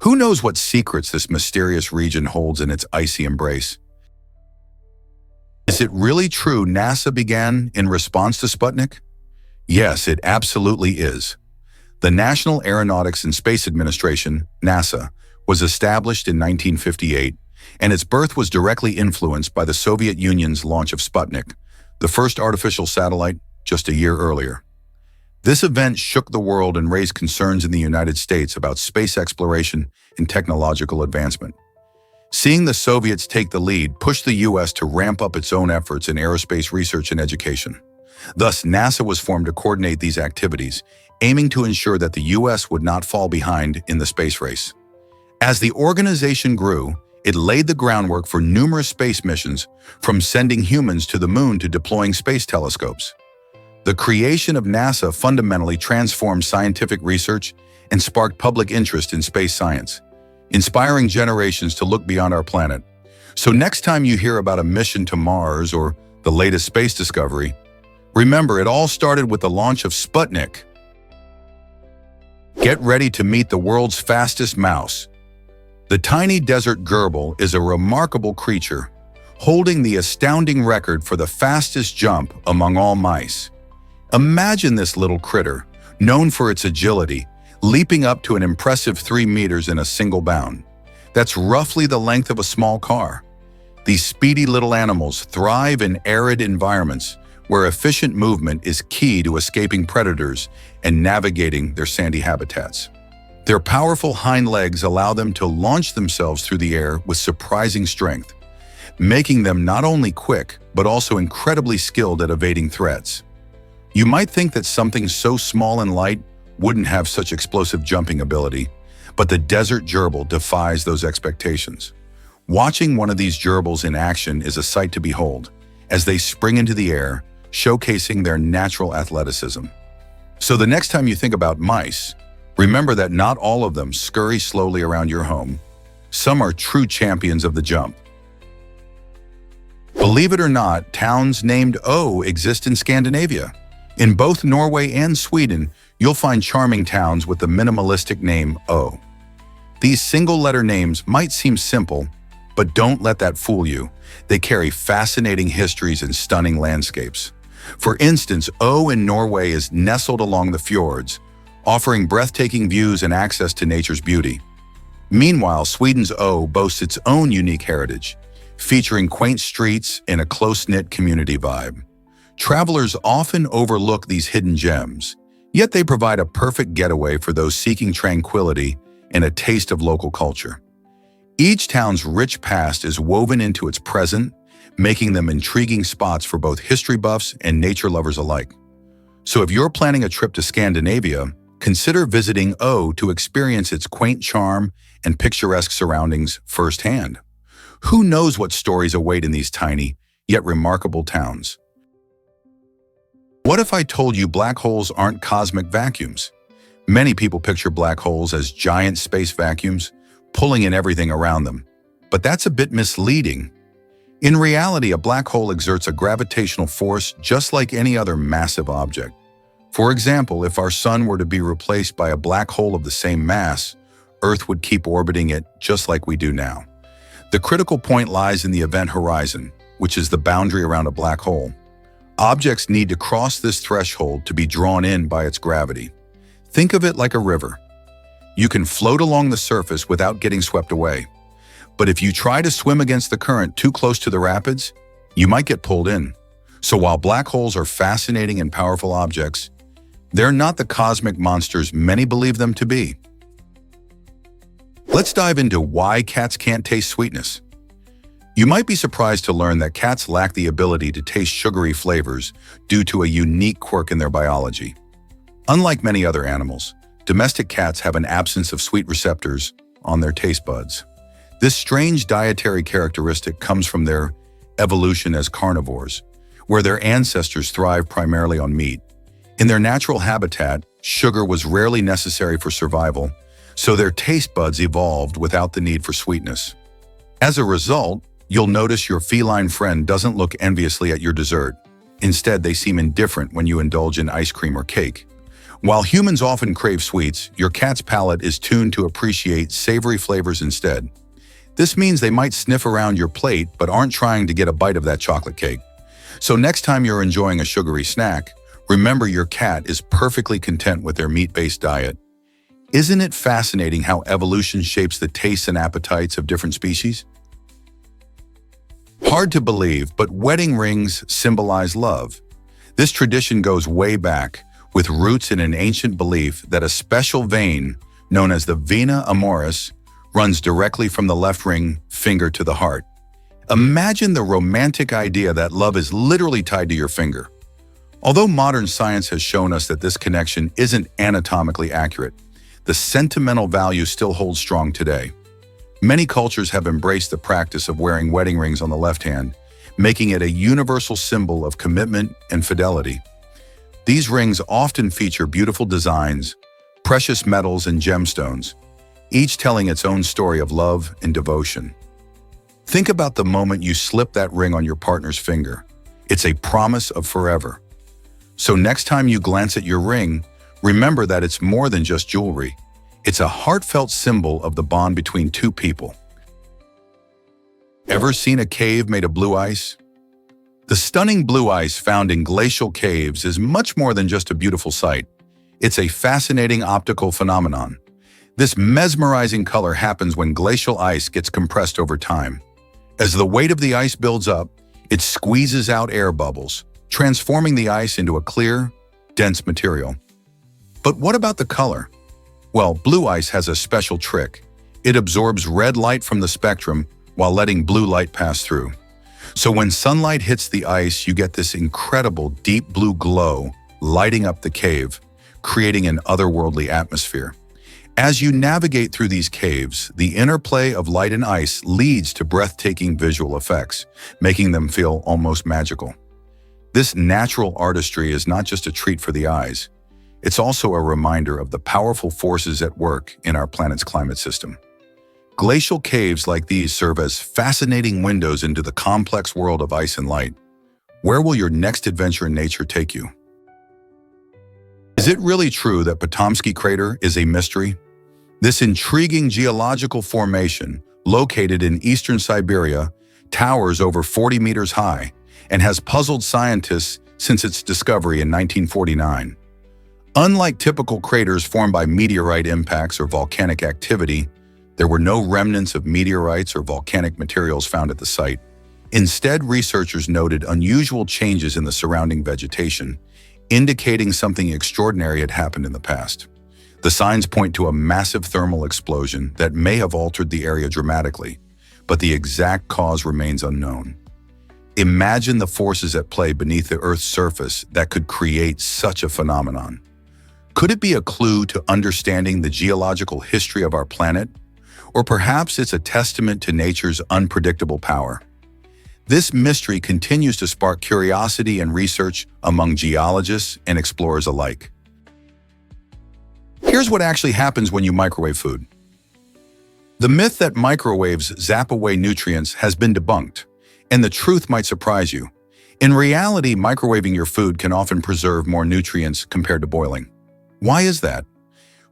Who knows what secrets this mysterious region holds in its icy embrace? Is it really true NASA began in response to Sputnik? Yes, it absolutely is. The National Aeronautics and Space Administration, NASA, was established in 1958, and its birth was directly influenced by the Soviet Union's launch of Sputnik, the first artificial satellite, just a year earlier. This event shook the world and raised concerns in the United States about space exploration and technological advancement. Seeing the Soviets take the lead pushed the U.S. to ramp up its own efforts in aerospace research and education. Thus, NASA was formed to coordinate these activities, aiming to ensure that the U.S. would not fall behind in the space race. As the organization grew, it laid the groundwork for numerous space missions, from sending humans to the moon to deploying space telescopes. The creation of NASA fundamentally transformed scientific research and sparked public interest in space science, inspiring generations to look beyond our planet. So next time you hear about a mission to Mars or the latest space discovery, remember it all started with the launch of Sputnik. Get ready to meet the world's fastest mouse. The tiny desert gerbil is a remarkable creature, holding the astounding record for the fastest jump among all mice. Imagine this little critter, known for its agility, leaping up to an impressive 3 meters in a single bound. That's roughly the length of a small car. These speedy little animals thrive in arid environments where efficient movement is key to escaping predators and navigating their sandy habitats. Their powerful hind legs allow them to launch themselves through the air with surprising strength, making them not only quick, but also incredibly skilled at evading threats. You might think that something so small and light wouldn't have such explosive jumping ability, but the desert gerbil defies those expectations. Watching one of these gerbils in action is a sight to behold, as they spring into the air, showcasing their natural athleticism. So the next time you think about mice, remember that not all of them scurry slowly around your home. Some are true champions of the jump. Believe it or not, towns named O exist in Scandinavia. In both Norway and Sweden, you'll find charming towns with the minimalistic name O. These single-letter names might seem simple, but don't let that fool you. They carry fascinating histories and stunning landscapes. For instance, O in Norway is nestled along the fjords, offering breathtaking views and access to nature's beauty. Meanwhile, Sweden's O boasts its own unique heritage, featuring quaint streets and a close-knit community vibe. Travelers often overlook these hidden gems, yet they provide a perfect getaway for those seeking tranquility and a taste of local culture. Each town's rich past is woven into its present, making them intriguing spots for both history buffs and nature lovers alike. So if you're planning a trip to Scandinavia, consider visiting O to experience its quaint charm and picturesque surroundings firsthand. Who knows what stories await in these tiny, yet remarkable towns? What if I told you black holes aren't cosmic vacuums? Many people picture black holes as giant space vacuums, pulling in everything around them. But that's a bit misleading. In reality, a black hole exerts a gravitational force just like any other massive object. For example, if our sun were to be replaced by a black hole of the same mass, Earth would keep orbiting it just like we do now. The critical point lies in the event horizon, which is the boundary around a black hole. Objects need to cross this threshold to be drawn in by its gravity. Think of it like a river. You can float along the surface without getting swept away. But if you try to swim against the current too close to the rapids, you might get pulled in. So while black holes are fascinating and powerful objects, they're not the cosmic monsters many believe them to be. Let's dive into why cats can't taste sweetness. You might be surprised to learn that cats lack the ability to taste sugary flavors due to a unique quirk in their biology. Unlike many other animals, domestic cats have an absence of sweet receptors on their taste buds. This strange dietary characteristic comes from their evolution as carnivores, where their ancestors thrived primarily on meat. In their natural habitat, sugar was rarely necessary for survival, so their taste buds evolved without the need for sweetness. As a result, you'll notice your feline friend doesn't look enviously at your dessert. Instead, they seem indifferent when you indulge in ice cream or cake. While humans often crave sweets, your cat's palate is tuned to appreciate savory flavors instead. This means they might sniff around your plate but aren't trying to get a bite of that chocolate cake. So next time you're enjoying a sugary snack, remember your cat is perfectly content with their meat-based diet. Isn't it fascinating how evolution shapes the tastes and appetites of different species? Hard to believe, but wedding rings symbolize love. This tradition goes way back, with roots in an ancient belief that a special vein, known as the vena amoris, runs directly from the left ring finger to the heart. Imagine the romantic idea that love is literally tied to your finger. Although modern science has shown us that this connection isn't anatomically accurate, the sentimental value still holds strong today. Many cultures have embraced the practice of wearing wedding rings on the left hand, making it a universal symbol of commitment and fidelity. These rings often feature beautiful designs, precious metals and gemstones, each telling its own story of love and devotion. Think about the moment you slip that ring on your partner's finger. It's a promise of forever. So next time you glance at your ring, remember that it's more than just jewelry. It's a heartfelt symbol of the bond between two people. Ever seen a cave made of blue ice? The stunning blue ice found in glacial caves is much more than just a beautiful sight. It's a fascinating optical phenomenon. This mesmerizing color happens when glacial ice gets compressed over time. As the weight of the ice builds up, it squeezes out air bubbles, transforming the ice into a clear, dense material. But what about the color? Well, blue ice has a special trick. It absorbs red light from the spectrum while letting blue light pass through. So when sunlight hits the ice, you get this incredible deep blue glow lighting up the cave, creating an otherworldly atmosphere. As you navigate through these caves, the interplay of light and ice leads to breathtaking visual effects, making them feel almost magical. This natural artistry is not just a treat for the eyes. It's also a reminder of the powerful forces at work in our planet's climate system. Glacial caves like these serve as fascinating windows into the complex world of ice and light. Where will your next adventure in nature take you? Is it really true that Potomsky Crater is a mystery? This intriguing geological formation, located in eastern Siberia, towers over 40 meters high and has puzzled scientists since its discovery in 1949. Unlike typical craters formed by meteorite impacts or volcanic activity, there were no remnants of meteorites or volcanic materials found at the site. Instead, researchers noted unusual changes in the surrounding vegetation, indicating something extraordinary had happened in the past. The signs point to a massive thermal explosion that may have altered the area dramatically, but the exact cause remains unknown. Imagine the forces at play beneath the Earth's surface that could create such a phenomenon. Could it be a clue to understanding the geological history of our planet? Or perhaps it's a testament to nature's unpredictable power? This mystery continues to spark curiosity and research among geologists and explorers alike. Here's what actually happens when you microwave food. The myth that microwaves zap away nutrients has been debunked, and the truth might surprise you. In reality, microwaving your food can often preserve more nutrients compared to boiling. Why is that?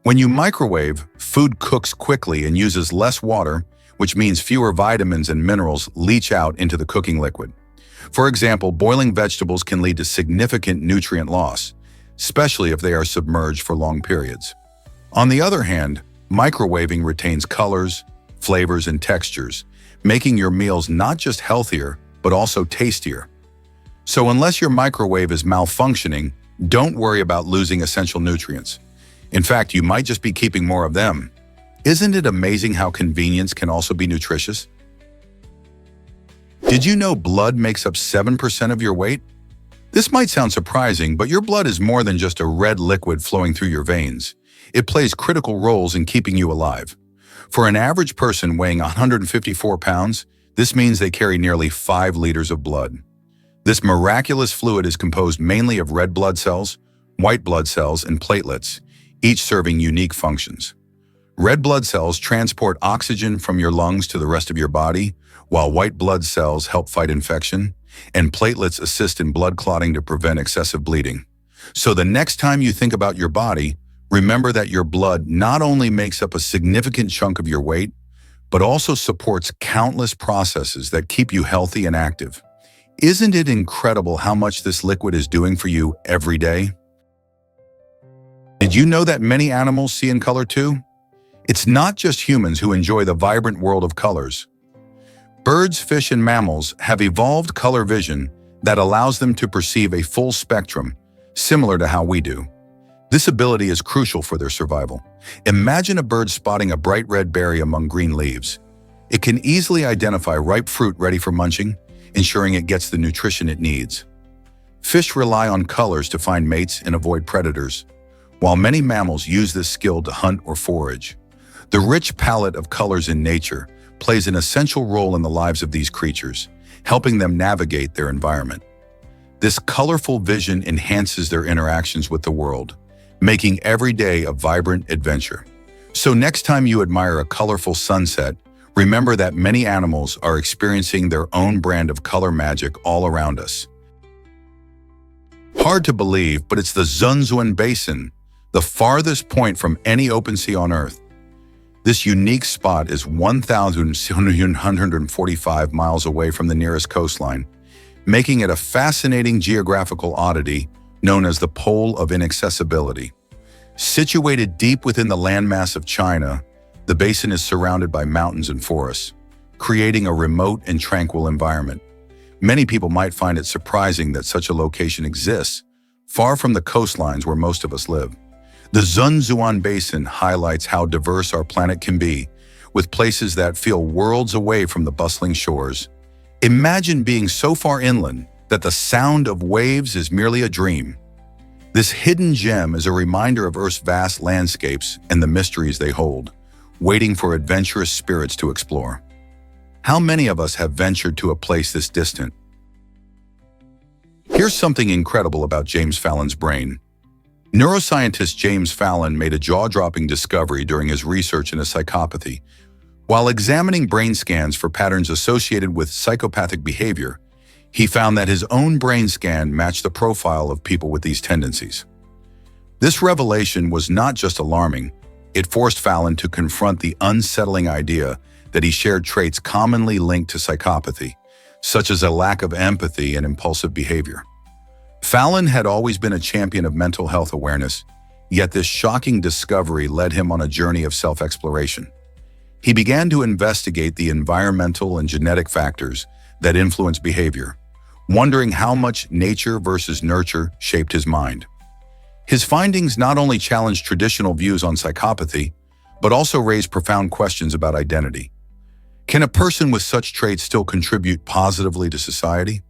When you microwave, food cooks quickly and uses less water, which means fewer vitamins and minerals leach out into the cooking liquid. For example, boiling vegetables can lead to significant nutrient loss, especially if they are submerged for long periods. On the other hand, microwaving retains colors, flavors, and textures, making your meals not just healthier, but also tastier. So unless your microwave is malfunctioning, don't worry about losing essential nutrients. In fact, you might just be keeping more of them. Isn't it amazing how convenience can also be nutritious? Did you know blood makes up 7% of your weight? This might sound surprising, but your blood is more than just a red liquid flowing through your veins. It plays critical roles in keeping you alive. For an average person weighing 154 pounds, this means they carry nearly 5 liters of blood. This miraculous fluid is composed mainly of red blood cells, white blood cells, and platelets, each serving unique functions. Red blood cells transport oxygen from your lungs to the rest of your body, while white blood cells help fight infection, and platelets assist in blood clotting to prevent excessive bleeding. So the next time you think about your body, remember that your blood not only makes up a significant chunk of your weight, but also supports countless processes that keep you healthy and active. Isn't it incredible how much this liquid is doing for you every day? Did you know that many animals see in color too? It's not just humans who enjoy the vibrant world of colors. Birds, fish, and mammals have evolved color vision that allows them to perceive a full spectrum, similar to how we do. This ability is crucial for their survival. Imagine a bird spotting a bright red berry among green leaves. It can easily identify ripe fruit ready for munching, ensuring it gets the nutrition it needs. Fish rely on colors to find mates and avoid predators, while many mammals use this skill to hunt or forage. The rich palette of colors in nature plays an essential role in the lives of these creatures, helping them navigate their environment. This colorful vision enhances their interactions with the world, making every day a vibrant adventure. So next time you admire a colorful sunset, remember that many animals are experiencing their own brand of color magic all around us. Hard to believe, but it's the Zunzuan Basin, the farthest point from any open sea on Earth. This unique spot is 1,745 miles away from the nearest coastline, making it a fascinating geographical oddity known as the Pole of Inaccessibility. Situated deep within the landmass of China, the basin is surrounded by mountains and forests, creating a remote and tranquil environment. Many people might find it surprising that such a location exists, far from the coastlines where most of us live. The Zunzuan Basin highlights how diverse our planet can be, with places that feel worlds away from the bustling shores. Imagine being so far inland that the sound of waves is merely a dream. This hidden gem is a reminder of Earth's vast landscapes and the mysteries they hold, waiting for adventurous spirits to explore. How many of us have ventured to a place this distant? Here's something incredible about James Fallon's brain. Neuroscientist James Fallon made a jaw-dropping discovery during his research into psychopathy. While examining brain scans for patterns associated with psychopathic behavior, he found that his own brain scan matched the profile of people with these tendencies. This revelation was not just alarming, it forced Fallon to confront the unsettling idea that he shared traits commonly linked to psychopathy, such as a lack of empathy and impulsive behavior. Fallon had always been a champion of mental health awareness, yet this shocking discovery led him on a journey of self-exploration. He began to investigate the environmental and genetic factors that influence behavior, wondering how much nature versus nurture shaped his mind. His findings not only challenged traditional views on psychopathy, but also raised profound questions about identity. Can a person with such traits still contribute positively to society?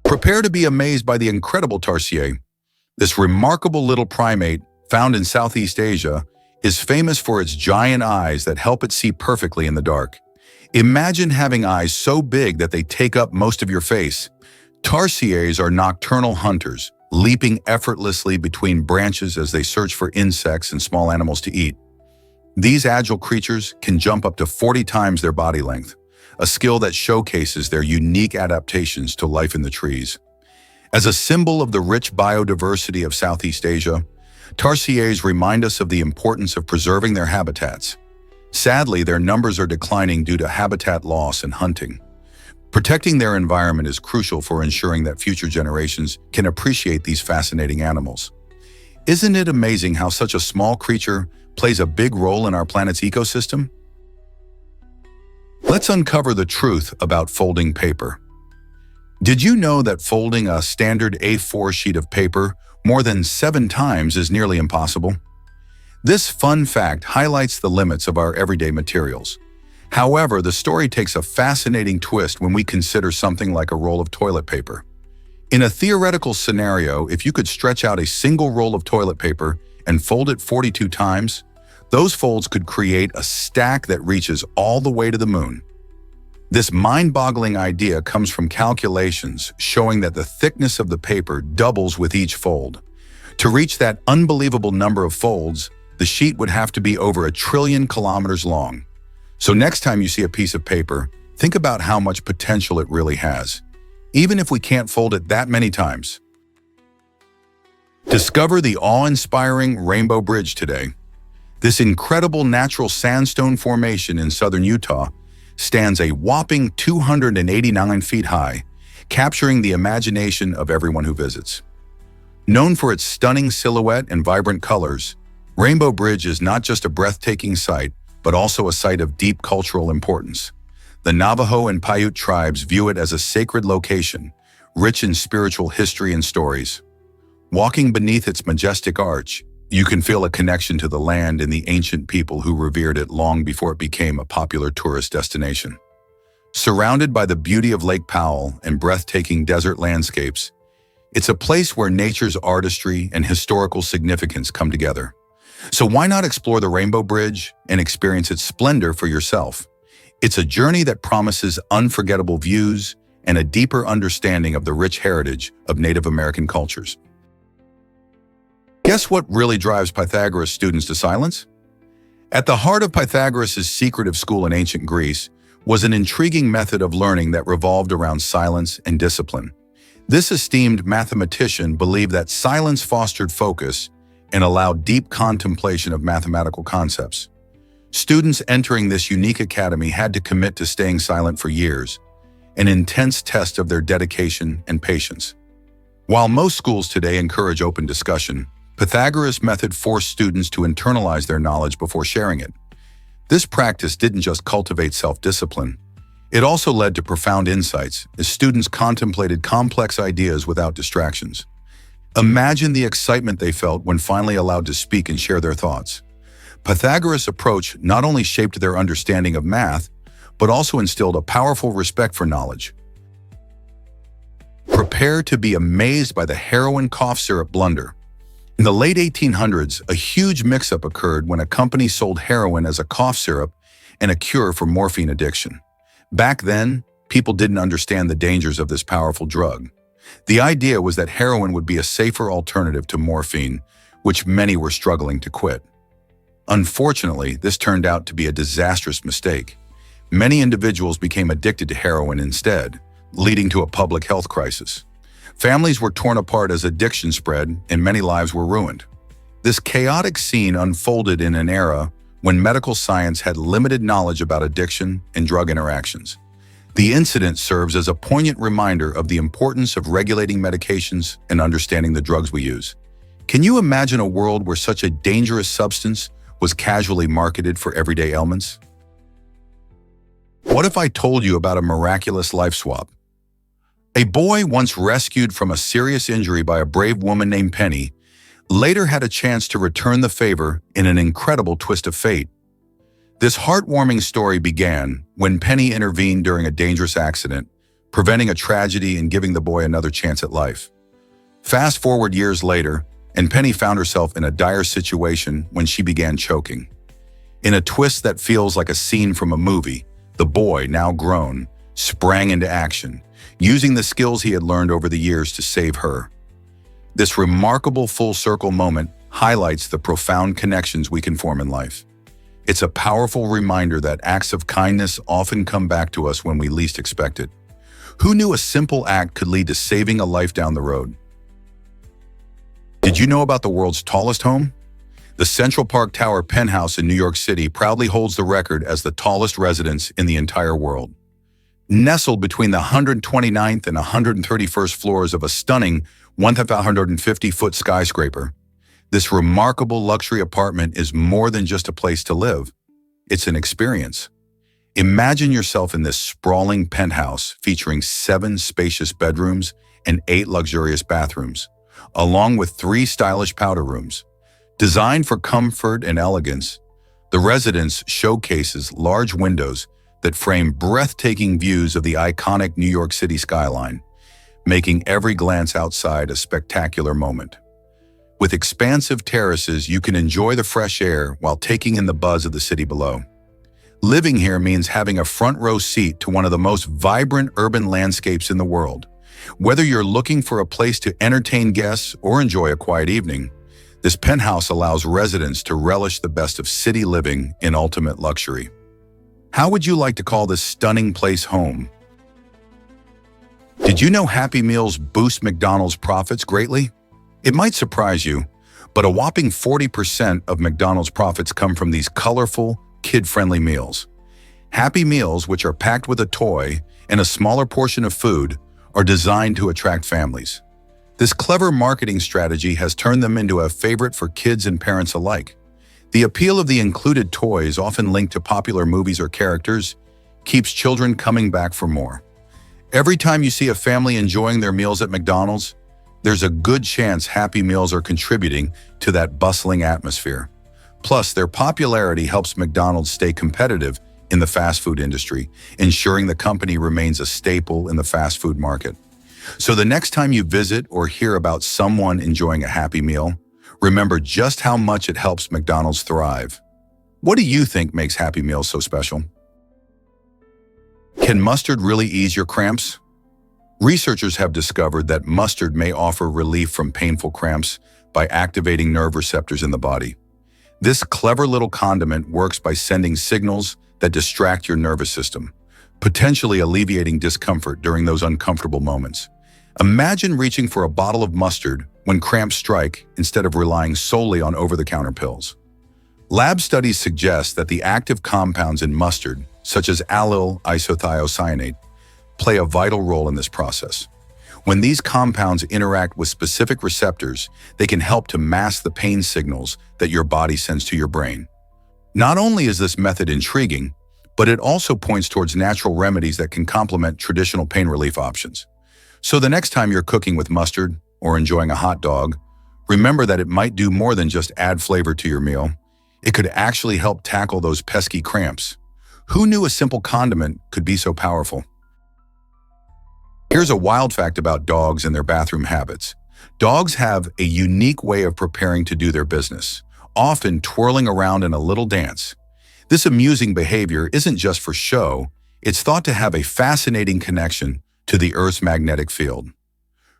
Prepare to be amazed by the incredible tarsier. This remarkable little primate, found in Southeast Asia, is famous for its giant eyes that help it see perfectly in the dark. Imagine having eyes so big that they take up most of your face. Tarsiers are nocturnal hunters, leaping effortlessly between branches as they search for insects and small animals to eat. These agile creatures can jump up to 40 times their body length, a skill that showcases their unique adaptations to life in the trees. As a symbol of the rich biodiversity of Southeast Asia, tarsiers remind us of the importance of preserving their habitats. Sadly, their numbers are declining due to habitat loss and hunting. Protecting their environment is crucial for ensuring that future generations can appreciate these fascinating animals. Isn't it amazing how such a small creature plays a big role in our planet's ecosystem? Let's uncover the truth about folding paper. Did you know that folding a standard A4 sheet of paper more than 7 times is nearly impossible? This fun fact highlights the limits of our everyday materials. However, the story takes a fascinating twist when we consider something like a roll of toilet paper. In a theoretical scenario, if you could stretch out a single roll of toilet paper and fold it 42 times, those folds could create a stack that reaches all the way to the moon. This mind-boggling idea comes from calculations showing that the thickness of the paper doubles with each fold. To reach that unbelievable number of folds, the sheet would have to be over 1 trillion kilometers long. So next time you see a piece of paper, think about how much potential it really has, even if we can't fold it that many times. Discover the awe-inspiring Rainbow Bridge today. This incredible natural sandstone formation in southern Utah stands a whopping 289 feet high, capturing the imagination of everyone who visits. Known for its stunning silhouette and vibrant colors, Rainbow Bridge is not just a breathtaking sight, but also a site of deep cultural importance. The Navajo and Paiute tribes view it as a sacred location, rich in spiritual history and stories. Walking beneath its majestic arch, you can feel a connection to the land and the ancient people who revered it long before it became a popular tourist destination. Surrounded by the beauty of Lake Powell and breathtaking desert landscapes, it's a place where nature's artistry and historical significance come together. So why not explore the Rainbow Bridge and experience its splendor for yourself? It's a journey that promises unforgettable views and a deeper understanding of the rich heritage of Native American cultures. Guess what really drives Pythagoras students to silence? At the heart of Pythagoras' secretive school in ancient Greece was an intriguing method of learning that revolved around silence and discipline. This esteemed mathematician believed that silence fostered focus and allowed deep contemplation of mathematical concepts. Students entering this unique academy had to commit to staying silent for years, an intense test of their dedication and patience. While most schools today encourage open discussion, Pythagoras' method forced students to internalize their knowledge before sharing it. This practice didn't just cultivate self-discipline, it also led to profound insights as students contemplated complex ideas without distractions. Imagine the excitement they felt when finally allowed to speak and share their thoughts. Pythagoras' approach not only shaped their understanding of math, but also instilled a powerful respect for knowledge. Prepare to be amazed by the heroin cough syrup blunder. In the late 1800s, a huge mix-up occurred when a company sold heroin as a cough syrup and a cure for morphine addiction. Back then, people didn't understand the dangers of this powerful drug. The idea was that heroin would be a safer alternative to morphine, which many were struggling to quit. Unfortunately, this turned out to be a disastrous mistake. Many individuals became addicted to heroin instead, leading to a public health crisis. Families were torn apart as addiction spread, and many lives were ruined. This chaotic scene unfolded in an era when medical science had limited knowledge about addiction and drug interactions. The incident serves as a poignant reminder of the importance of regulating medications and understanding the drugs we use. Can you imagine a world where such a dangerous substance was casually marketed for everyday ailments? What if I told you about a miraculous life swap? A boy once rescued from a serious injury by a brave woman named Penny later had a chance to return the favor in an incredible twist of fate. This heartwarming story began when Penny intervened during a dangerous accident, preventing a tragedy and giving the boy another chance at life. Fast forward years later, and Penny found herself in a dire situation when she began choking. In a twist that feels like a scene from a movie, the boy, now grown, sprang into action, using the skills he had learned over the years to save her. This remarkable full-circle moment highlights the profound connections we can form in life. It's a powerful reminder that acts of kindness often come back to us when we least expect it. Who knew a simple act could lead to saving a life down the road? Did you know about the world's tallest home? The Central Park Tower penthouse in New York City proudly holds the record as the tallest residence in the entire world. Nestled between the 129th and 131st floors of a stunning 1,550-foot skyscraper, this remarkable luxury apartment is more than just a place to live. It's an experience. Imagine yourself in this sprawling penthouse featuring 7 spacious bedrooms and 8 luxurious bathrooms, along with 3 stylish powder rooms. Designed for comfort and elegance, the residence showcases large windows that frame breathtaking views of the iconic New York City skyline, making every glance outside a spectacular moment. With expansive terraces, you can enjoy the fresh air while taking in the buzz of the city below. Living here means having a front-row seat to one of the most vibrant urban landscapes in the world. Whether you're looking for a place to entertain guests or enjoy a quiet evening, this penthouse allows residents to relish the best of city living in ultimate luxury. How would you like to call this stunning place home? Did you know Happy Meals boost McDonald's profits greatly? It might surprise you, but a whopping 40% of McDonald's profits come from these colorful, kid-friendly meals. Happy Meals, which are packed with a toy and a smaller portion of food, are designed to attract families. This clever marketing strategy has turned them into a favorite for kids and parents alike. The appeal of the included toys, often linked to popular movies or characters, keeps children coming back for more. Every time you see a family enjoying their meals at McDonald's, there's a good chance Happy Meals are contributing to that bustling atmosphere. Plus, their popularity helps McDonald's stay competitive in the fast food industry, ensuring the company remains a staple in the fast food market. So the next time you visit or hear about someone enjoying a Happy Meal, remember just how much it helps McDonald's thrive. What do you think makes Happy Meals so special? Can mustard really ease your cramps? Researchers have discovered that mustard may offer relief from painful cramps by activating nerve receptors in the body. This clever little condiment works by sending signals that distract your nervous system, potentially alleviating discomfort during those uncomfortable moments. Imagine reaching for a bottle of mustard when cramps strike instead of relying solely on over-the-counter pills. Lab studies suggest that the active compounds in mustard, such as allyl isothiocyanate, play a vital role in this process. When these compounds interact with specific receptors, they can help to mask the pain signals that your body sends to your brain. Not only is this method intriguing, but it also points towards natural remedies that can complement traditional pain relief options. So the next time you're cooking with mustard or enjoying a hot dog, remember that it might do more than just add flavor to your meal. It could actually help tackle those pesky cramps. Who knew a simple condiment could be so powerful? Here's a wild fact about dogs and their bathroom habits. Dogs have a unique way of preparing to do their business, often twirling around in a little dance. This amusing behavior isn't just for show, it's thought to have a fascinating connection to the Earth's magnetic field.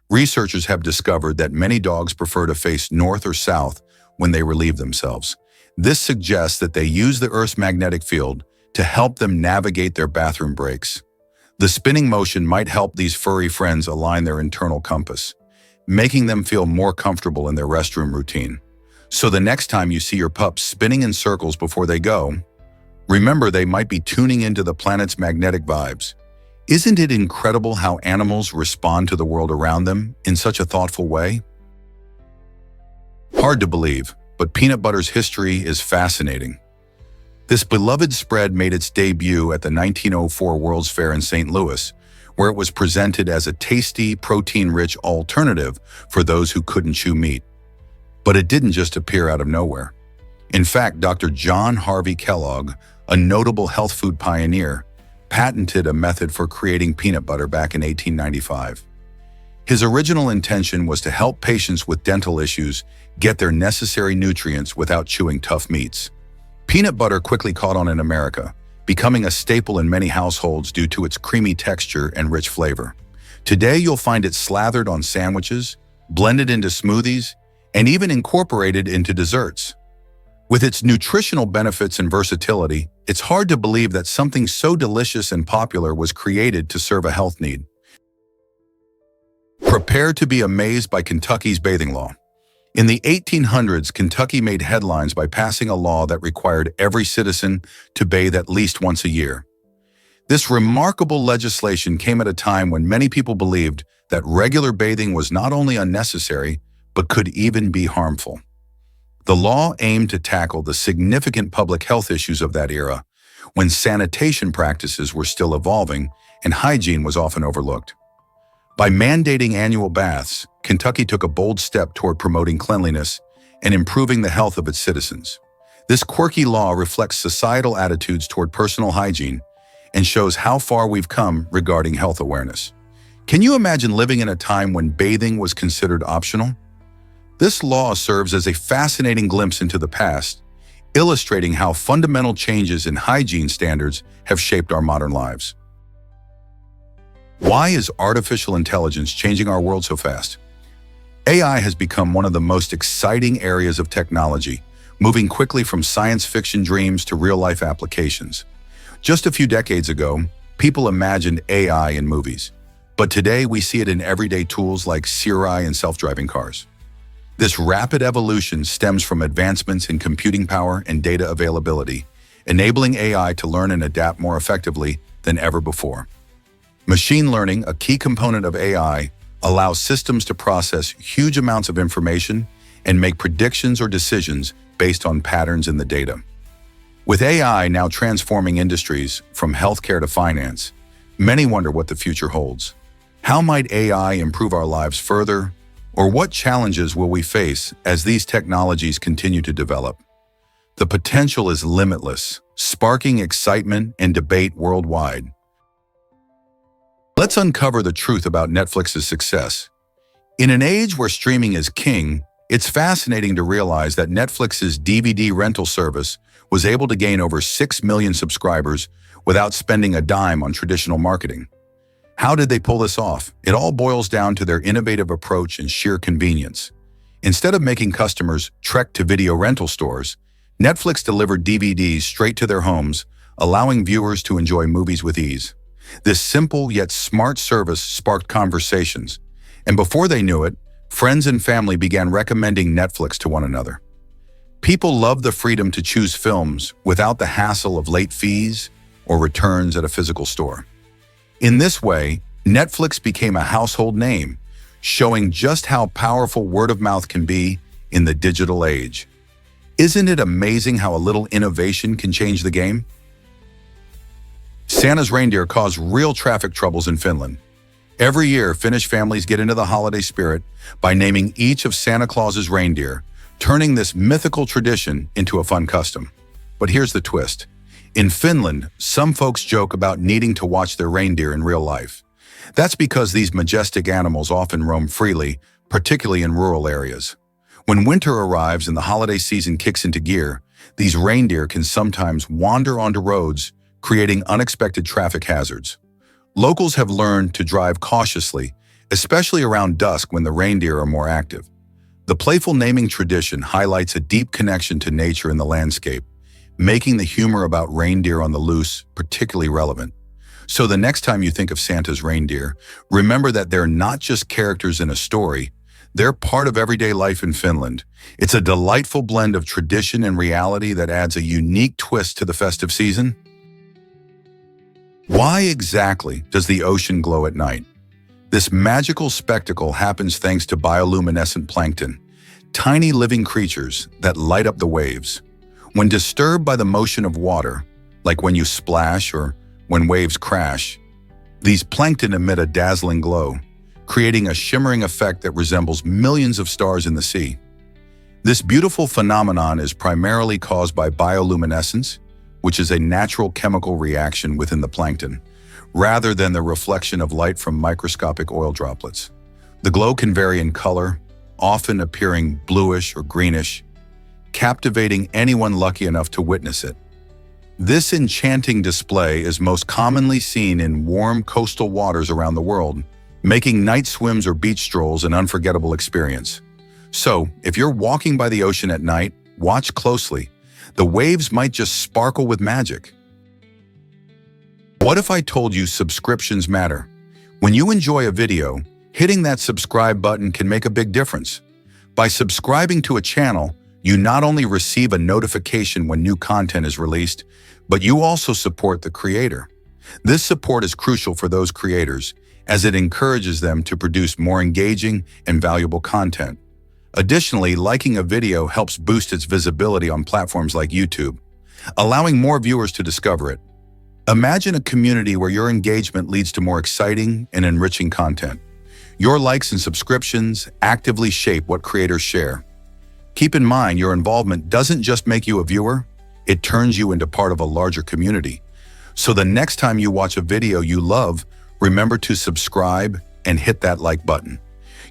Researchers have discovered that many dogs prefer to face north or south when they relieve themselves. This suggests that they use the Earth's magnetic field to help them navigate their bathroom breaks. The spinning motion might help these furry friends align their internal compass, making them feel more comfortable in their restroom routine. So the next time you see your pup spinning in circles before they go, remember they might be tuning into the planet's magnetic vibes. Isn't it incredible how animals respond to the world around them in such a thoughtful way? Hard to believe, but peanut butter's history is fascinating. This beloved spread made its debut at the 1904 World's Fair in St. Louis, where it was presented as a tasty, protein-rich alternative for those who couldn't chew meat. But it didn't just appear out of nowhere. In fact, Dr. John Harvey Kellogg, a notable health food pioneer, patented a method for creating peanut butter back in 1895. His original intention was to help patients with dental issues get their necessary nutrients without chewing tough meats. Peanut butter quickly caught on in America, becoming a staple in many households due to its creamy texture and rich flavor. Today, you'll find it slathered on sandwiches, blended into smoothies, and even incorporated into desserts. With its nutritional benefits and versatility, it's hard to believe that something so delicious and popular was created to serve a health need. Prepare to be amazed by Kentucky's bathing law. In the 1800s, Kentucky made headlines by passing a law that required every citizen to bathe at least once a year. This remarkable legislation came at a time when many people believed that regular bathing was not only unnecessary, but could even be harmful. The law aimed to tackle the significant public health issues of that era, when sanitation practices were still evolving and hygiene was often overlooked. By mandating annual baths, Kentucky took a bold step toward promoting cleanliness and improving the health of its citizens. This quirky law reflects societal attitudes toward personal hygiene and shows how far we've come regarding health awareness. Can you imagine living in a time when bathing was considered optional? This law serves as a fascinating glimpse into the past, illustrating how fundamental changes in hygiene standards have shaped our modern lives. Why is artificial intelligence changing our world so fast? AI has become one of the most exciting areas of technology, moving quickly from science fiction dreams to real-life applications. Just a few decades ago, people imagined AI in movies, but today we see it in everyday tools like Siri and self-driving cars. This rapid evolution stems from advancements in computing power and data availability, enabling AI to learn and adapt more effectively than ever before. Machine learning, a key component of AI, allows systems to process huge amounts of information and make predictions or decisions based on patterns in the data. With AI now transforming industries from healthcare to finance, many wonder what the future holds. How might AI improve our lives further? Or what challenges will we face as these technologies continue to develop? The potential is limitless, sparking excitement and debate worldwide. Let's uncover the truth about Netflix's success. In an age where streaming is king, it's fascinating to realize that Netflix's DVD rental service was able to gain over 6 million subscribers without spending a dime on traditional marketing. How did they pull this off? It all boils down to their innovative approach and sheer convenience. Instead of making customers trek to video rental stores, Netflix delivered DVDs straight to their homes, allowing viewers to enjoy movies with ease. This simple yet smart service sparked conversations, and before they knew it, friends and family began recommending Netflix to one another. People loved the freedom to choose films without the hassle of late fees or returns at a physical store. In this way, Netflix became a household name, showing just how powerful word of mouth can be in the digital age. Isn't it amazing how a little innovation can change the game? Santa's reindeer cause real traffic troubles in Finland. Every year, Finnish families get into the holiday spirit by naming each of Santa Claus's reindeer, turning this mythical tradition into a fun custom. But here's the twist. In Finland, some folks joke about needing to watch their reindeer in real life. That's because these majestic animals often roam freely, particularly in rural areas. When winter arrives and the holiday season kicks into gear, these reindeer can sometimes wander onto roads, creating unexpected traffic hazards. Locals have learned to drive cautiously, especially around dusk when the reindeer are more active. The playful naming tradition highlights a deep connection to nature and the landscape, making the humor about reindeer on the loose particularly relevant. So the next time you think of Santa's reindeer, remember that they're not just characters in a story, they're part of everyday life in Finland. It's a delightful blend of tradition and reality that adds a unique twist to the festive season. Why exactly does the ocean glow at night? This magical spectacle happens thanks to bioluminescent plankton, tiny living creatures that light up the waves. When disturbed by the motion of water, like when you splash or when waves crash, these plankton emit a dazzling glow, creating a shimmering effect that resembles millions of stars in the sea. This beautiful phenomenon is primarily caused by bioluminescence, which is a natural chemical reaction within the plankton, rather than the reflection of light from microscopic oil droplets. The glow can vary in color, often appearing bluish or greenish, captivating anyone lucky enough to witness it. This enchanting display is most commonly seen in warm coastal waters around the world, making night swims or beach strolls an unforgettable experience. So, if you're walking by the ocean at night, watch closely. The waves might just sparkle with magic. What if I told you subscriptions matter? When you enjoy a video, hitting that subscribe button can make a big difference. By subscribing to a channel, you not only receive a notification when new content is released, but you also support the creator. This support is crucial for those creators, as it encourages them to produce more engaging and valuable content. Additionally, liking a video helps boost its visibility on platforms like YouTube, allowing more viewers to discover it. Imagine a community where your engagement leads to more exciting and enriching content. Your likes and subscriptions actively shape what creators share. Keep in mind, your involvement doesn't just make you a viewer, it turns you into part of a larger community. So the next time you watch a video you love, remember to subscribe and hit that like button.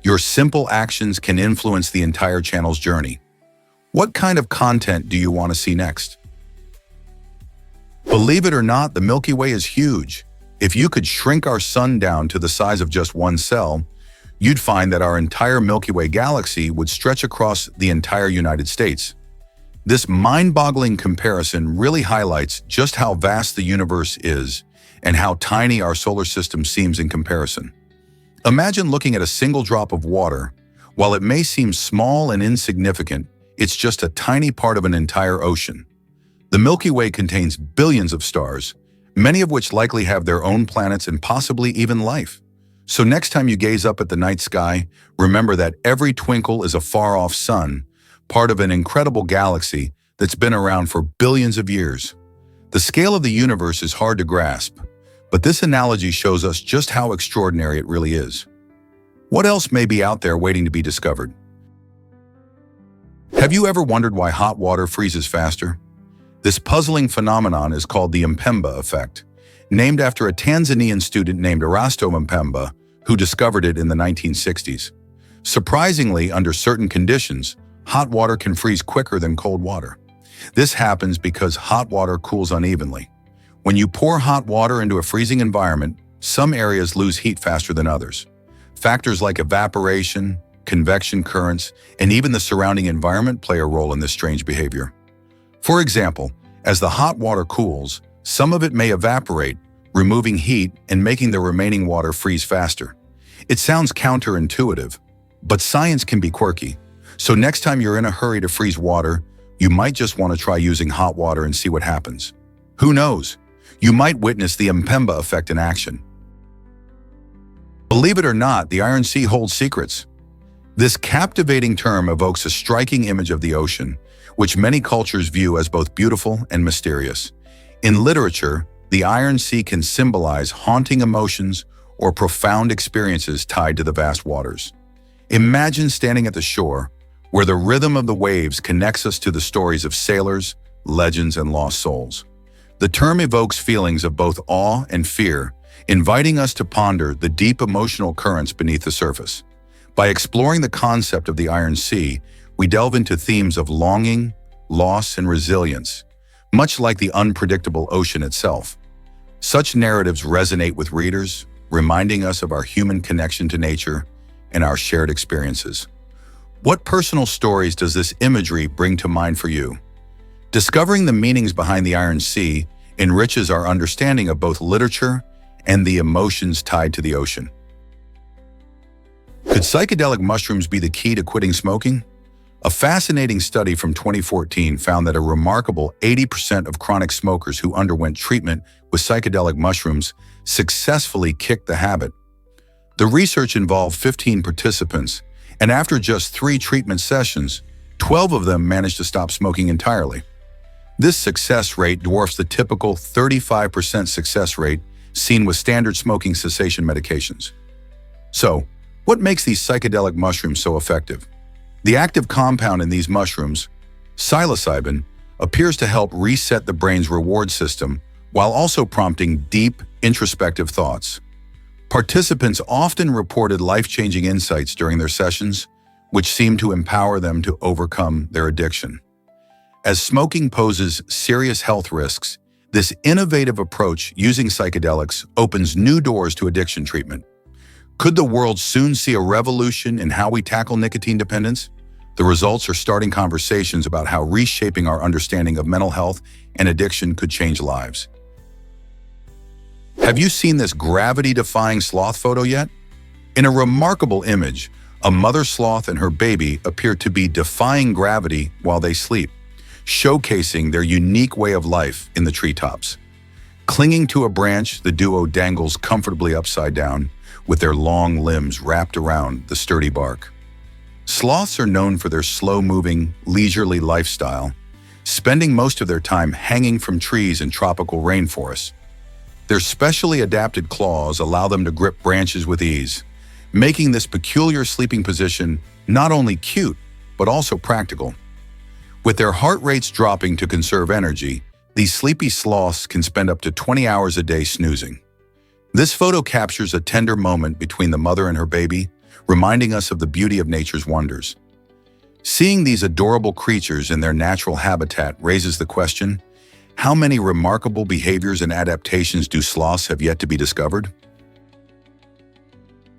Your simple actions can influence the entire channel's journey. What kind of content do you want to see next? Believe it or not, the Milky Way is huge. If you could shrink our sun down to the size of just one cell, you'd find that our entire Milky Way galaxy would stretch across the entire United States. This mind-boggling comparison really highlights just how vast the universe is and how tiny our solar system seems in comparison. Imagine looking at a single drop of water. While it may seem small and insignificant, it's just a tiny part of an entire ocean. The Milky Way contains billions of stars, many of which likely have their own planets and possibly even life. So next time you gaze up at the night sky, remember that every twinkle is a far-off sun, part of an incredible galaxy that's been around for billions of years. The scale of the universe is hard to grasp, but this analogy shows us just how extraordinary it really is. What else may be out there waiting to be discovered? Have you ever wondered why hot water freezes faster? This puzzling phenomenon is called the Mpemba effect, named after a Tanzanian student named Erasto Mpemba, who discovered it in the 1960s. Surprisingly, under certain conditions, hot water can freeze quicker than cold water. This happens because hot water cools unevenly. When you pour hot water into a freezing environment, some areas lose heat faster than others. Factors like evaporation, convection currents, and even the surrounding environment play a role in this strange behavior. For example, as the hot water cools, some of it may evaporate, removing heat and making the remaining water freeze faster. It sounds counterintuitive, but science can be quirky. So next time you're in a hurry to freeze water, you might just want to try using hot water and see what happens. Who knows? You might witness the Mpemba effect in action. Believe it or not, the Iron Sea holds secrets. This captivating term evokes a striking image of the ocean, which many cultures view as both beautiful and mysterious. In literature, the Iron Sea can symbolize haunting emotions or profound experiences tied to the vast waters. Imagine standing at the shore, where the rhythm of the waves connects us to the stories of sailors, legends, and lost souls. The term evokes feelings of both awe and fear, inviting us to ponder the deep emotional currents beneath the surface. By exploring the concept of the Iron Sea, we delve into themes of longing, loss, and resilience, much like the unpredictable ocean itself. Such narratives resonate with readers, reminding us of our human connection to nature and our shared experiences. What personal stories does this imagery bring to mind for you? Discovering the meanings behind the Iron Sea enriches our understanding of both literature and the emotions tied to the ocean. Could psychedelic mushrooms be the key to quitting smoking? A fascinating study from 2014 found that a remarkable 80% of chronic smokers who underwent treatment with psychedelic mushrooms successfully kicked the habit. The research involved 15 participants, and after just 3 treatment sessions, 12 of them managed to stop smoking entirely. This success rate dwarfs the typical 35% success rate seen with standard smoking cessation medications. So, what makes these psychedelic mushrooms so effective? The active compound in these mushrooms, psilocybin, appears to help reset the brain's reward system while also prompting deep, introspective thoughts. Participants often reported life-changing insights during their sessions, which seemed to empower them to overcome their addiction. As smoking poses serious health risks, this innovative approach using psychedelics opens new doors to addiction treatment. Could the world soon see a revolution in how we tackle nicotine dependence? The results are starting conversations about how reshaping our understanding of mental health and addiction could change lives. Have you seen this gravity-defying sloth photo yet? In a remarkable image, a mother sloth and her baby appear to be defying gravity while they sleep, showcasing their unique way of life in the treetops. Clinging to a branch, the duo dangles comfortably upside down, with their long limbs wrapped around the sturdy bark. Sloths are known for their slow-moving, leisurely lifestyle, spending most of their time hanging from trees in tropical rainforests. Their specially adapted claws allow them to grip branches with ease, making this peculiar sleeping position not only cute, but also practical. With their heart rates dropping to conserve energy, these sleepy sloths can spend up to 20 hours a day snoozing. This photo captures a tender moment between the mother and her baby, reminding us of the beauty of nature's wonders. Seeing these adorable creatures in their natural habitat raises the question, how many remarkable behaviors and adaptations do sloths have yet to be discovered?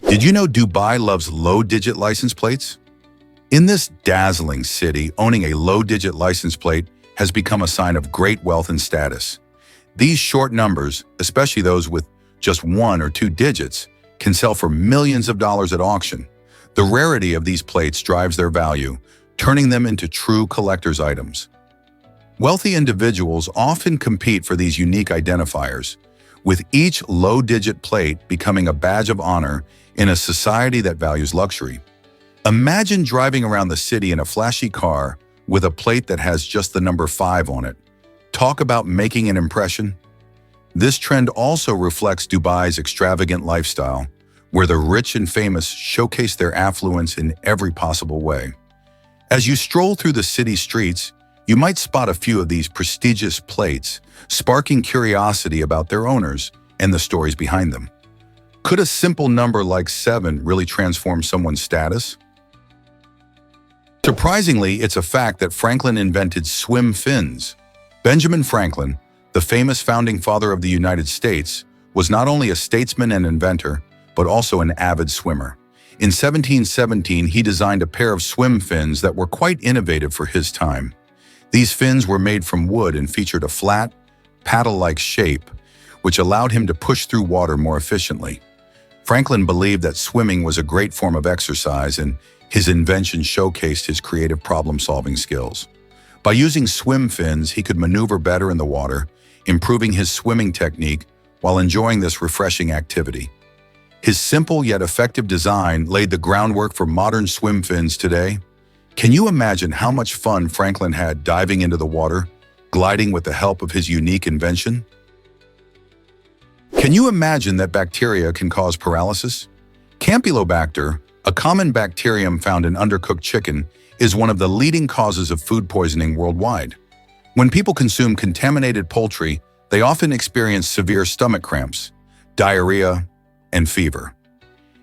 Did you know Dubai loves low-digit license plates? In this dazzling city, owning a low-digit license plate has become a sign of great wealth and status. These short numbers, especially those with just 1 or 2 digits, can sell for millions of dollars at auction. The rarity of these plates drives their value, turning them into true collector's items. Wealthy individuals often compete for these unique identifiers, with each low-digit plate becoming a badge of honor in a society that values luxury. Imagine driving around the city in a flashy car with a plate that has just the number 5 on it. Talk about making an impression. This trend also reflects Dubai's extravagant lifestyle, where the rich and famous showcase their affluence in every possible way. As you stroll through the city streets, you might spot a few of these prestigious plates, sparking curiosity about their owners and the stories behind them. Could a simple number like 7 really transform someone's status? Surprisingly, it's a fact that Franklin invented swim fins. Benjamin Franklin, the famous founding father of the United States, was not only a statesman and inventor, but also an avid swimmer. In 1717, he designed a pair of swim fins that were quite innovative for his time. These fins were made from wood and featured a flat, paddle-like shape, which allowed him to push through water more efficiently. Franklin believed that swimming was a great form of exercise, and his invention showcased his creative problem-solving skills. By using swim fins, he could maneuver better in the water, improving his swimming technique while enjoying this refreshing activity. His simple yet effective design laid the groundwork for modern swim fins today. Can you imagine how much fun Franklin had diving into the water, gliding with the help of his unique invention? Can you imagine that bacteria can cause paralysis? Campylobacter, a common bacterium found in undercooked chicken, is one of the leading causes of food poisoning worldwide. When people consume contaminated poultry, they often experience severe stomach cramps, diarrhea, and fever.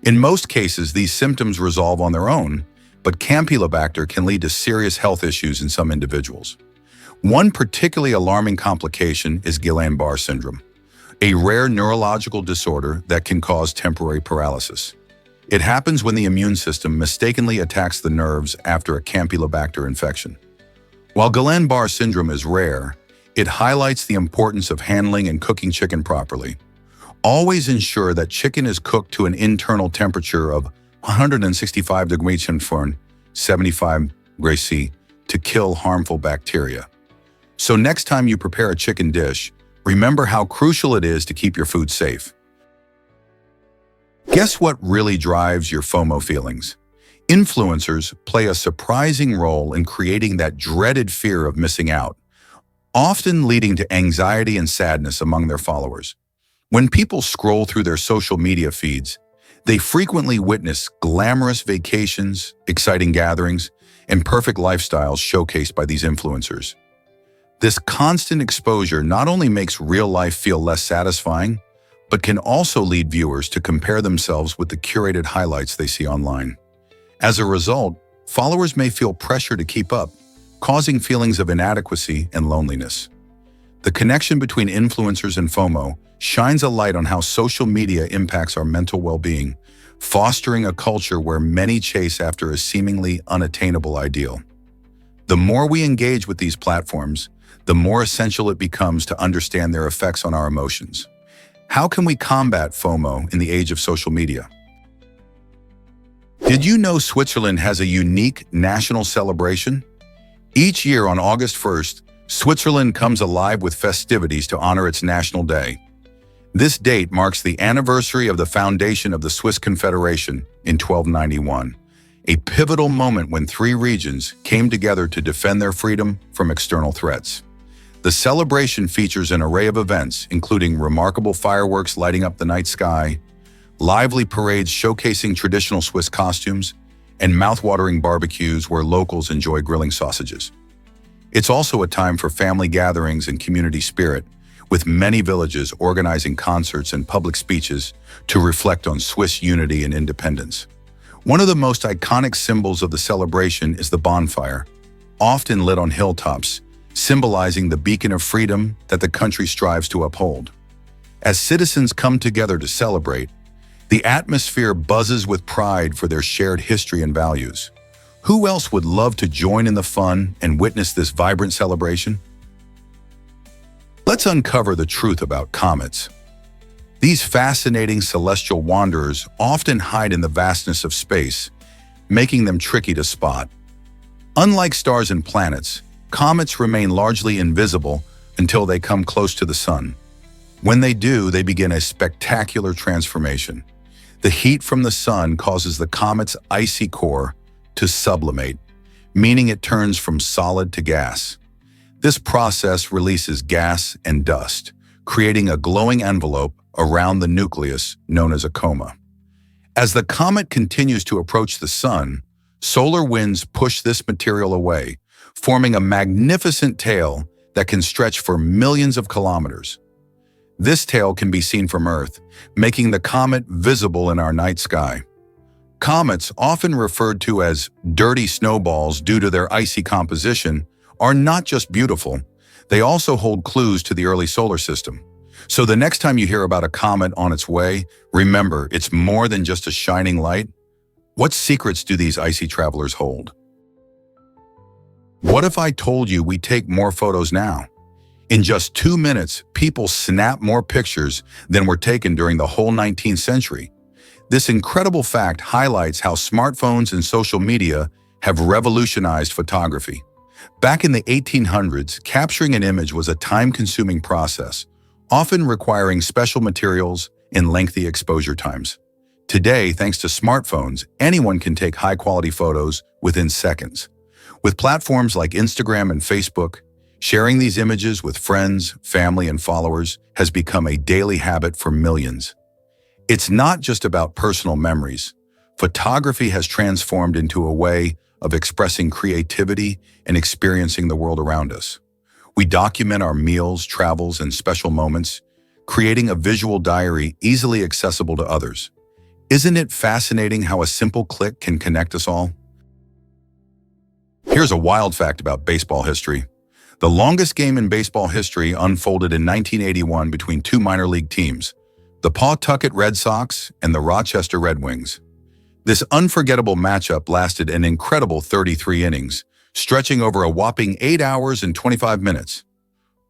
In most cases, these symptoms resolve on their own, but Campylobacter can lead to serious health issues in some individuals. One particularly alarming complication is Guillain-Barré syndrome, a rare neurological disorder that can cause temporary paralysis. It happens when the immune system mistakenly attacks the nerves after a Campylobacter infection. While Guillain-Barré syndrome is rare, it highlights the importance of handling and cooking chicken properly. Always ensure that chicken is cooked to an internal temperature of 165 degrees Fahrenheit, 75 degrees C, to kill harmful bacteria. So next time you prepare a chicken dish, remember how crucial it is to keep your food safe. Guess what really drives your FOMO feelings? Influencers play a surprising role in creating that dreaded fear of missing out, often leading to anxiety and sadness among their followers. When people scroll through their social media feeds, they frequently witness glamorous vacations, exciting gatherings, and perfect lifestyles showcased by these influencers. This constant exposure not only makes real life feel less satisfying, but can also lead viewers to compare themselves with the curated highlights they see online. As a result, followers may feel pressure to keep up, causing feelings of inadequacy and loneliness. The connection between influencers and FOMO shines a light on how social media impacts our mental well-being, fostering a culture where many chase after a seemingly unattainable ideal. The more we engage with these platforms, the more essential it becomes to understand their effects on our emotions. How can we combat FOMO in the age of social media? Did you know Switzerland has a unique national celebration? Each year on August 1st, Switzerland comes alive with festivities to honor its National Day. This date marks the anniversary of the foundation of the Swiss Confederation in 1291, a pivotal moment when three regions came together to defend their freedom from external threats. The celebration features an array of events, including remarkable fireworks lighting up the night sky, lively parades showcasing traditional Swiss costumes, and mouth-watering barbecues where locals enjoy grilling sausages. It's also a time for family gatherings and community spirit, with many villages organizing concerts and public speeches to reflect on Swiss unity and independence. One of the most iconic symbols of the celebration is the bonfire, often lit on hilltops, symbolizing the beacon of freedom that the country strives to uphold. As citizens come together to celebrate, the atmosphere buzzes with pride for their shared history and values. Who else would love to join in the fun and witness this vibrant celebration? Let's uncover the truth about comets. These fascinating celestial wanderers often hide in the vastness of space, making them tricky to spot. Unlike stars and planets, comets remain largely invisible until they come close to the sun. When they do, they begin a spectacular transformation. The heat from the sun causes the comet's icy core to sublimate, meaning it turns from solid to gas. This process releases gas and dust, creating a glowing envelope around the nucleus known as a coma. As the comet continues to approach the sun, solar winds push this material away, forming a magnificent tail that can stretch for millions of kilometers. This tail can be seen from Earth, making the comet visible in our night sky. Comets, often referred to as dirty snowballs due to their icy composition, are not just beautiful, they also hold clues to the early solar system. So the next time you hear about a comet on its way, remember, it's more than just a shining light. What secrets do these icy travelers hold? What if I told you we take more photos now? In just 2 minutes, people snap more pictures than were taken during the whole 19th century. This incredible fact highlights how smartphones and social media have revolutionized photography. Back in the 1800s, capturing an image was a time-consuming process, often requiring special materials and lengthy exposure times. Today, thanks to smartphones, anyone can take high-quality photos within seconds. With platforms like Instagram and Facebook, sharing these images with friends, family, and followers has become a daily habit for millions. It's not just about personal memories. Photography has transformed into a way of expressing creativity and experiencing the world around us. We document our meals, travels, and special moments, creating a visual diary easily accessible to others. Isn't it fascinating how a simple click can connect us all? Here's a wild fact about baseball history. The longest game in baseball history unfolded in 1981 between two minor league teams, the Pawtucket Red Sox and the Rochester Red Wings. This unforgettable matchup lasted an incredible 33 innings, stretching over a whopping 8 hours and 25 minutes.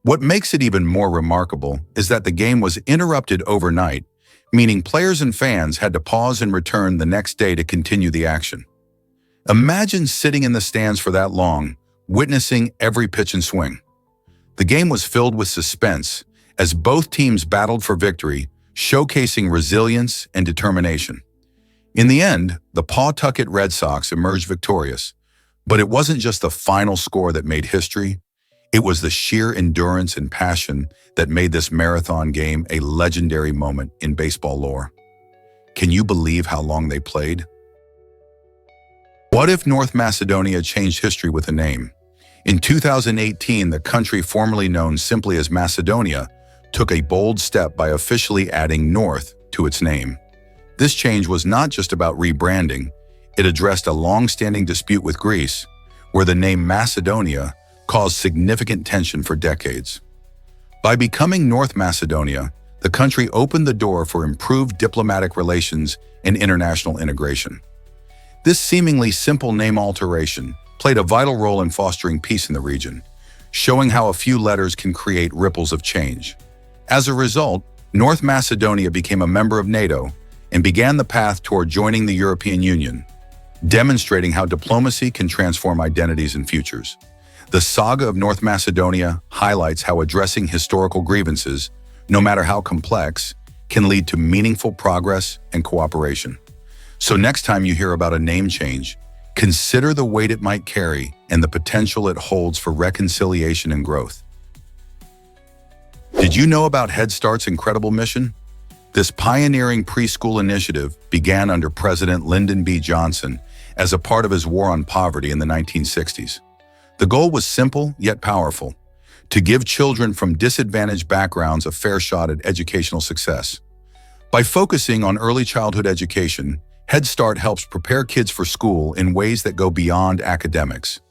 What makes it even more remarkable is that the game was interrupted overnight, meaning players and fans had to pause and return the next day to continue the action. Imagine sitting in the stands for that long, witnessing every pitch and swing. The game was filled with suspense as both teams battled for victory, showcasing resilience and determination. In the end, the Pawtucket Red Sox emerged victorious, but it wasn't just the final score that made history. It was the sheer endurance and passion that made this marathon game a legendary moment in baseball lore. Can you believe how long they played? What if North Macedonia changed history with a name? In 2018, the country formerly known simply as Macedonia took a bold step by officially adding North to its name. This change was not just about rebranding, it addressed a long-standing dispute with Greece, where the name Macedonia caused significant tension for decades. By becoming North Macedonia, the country opened the door for improved diplomatic relations and international integration. This seemingly simple name alteration played a vital role in fostering peace in the region, showing how a few letters can create ripples of change. As a result, North Macedonia became a member of NATO and began the path toward joining the European Union, demonstrating how diplomacy can transform identities and futures. The saga of North Macedonia highlights how addressing historical grievances, no matter how complex, can lead to meaningful progress and cooperation. So next time you hear about a name change, consider the weight it might carry and the potential it holds for reconciliation and growth. Did you know about Head Start's incredible mission? This pioneering preschool initiative began under President Lyndon B. Johnson as a part of his war on poverty in the 1960s. The goal was simple yet powerful: to give children from disadvantaged backgrounds a fair shot at educational success. By focusing on early childhood education, Head Start helps prepare kids for school in ways that go beyond academics.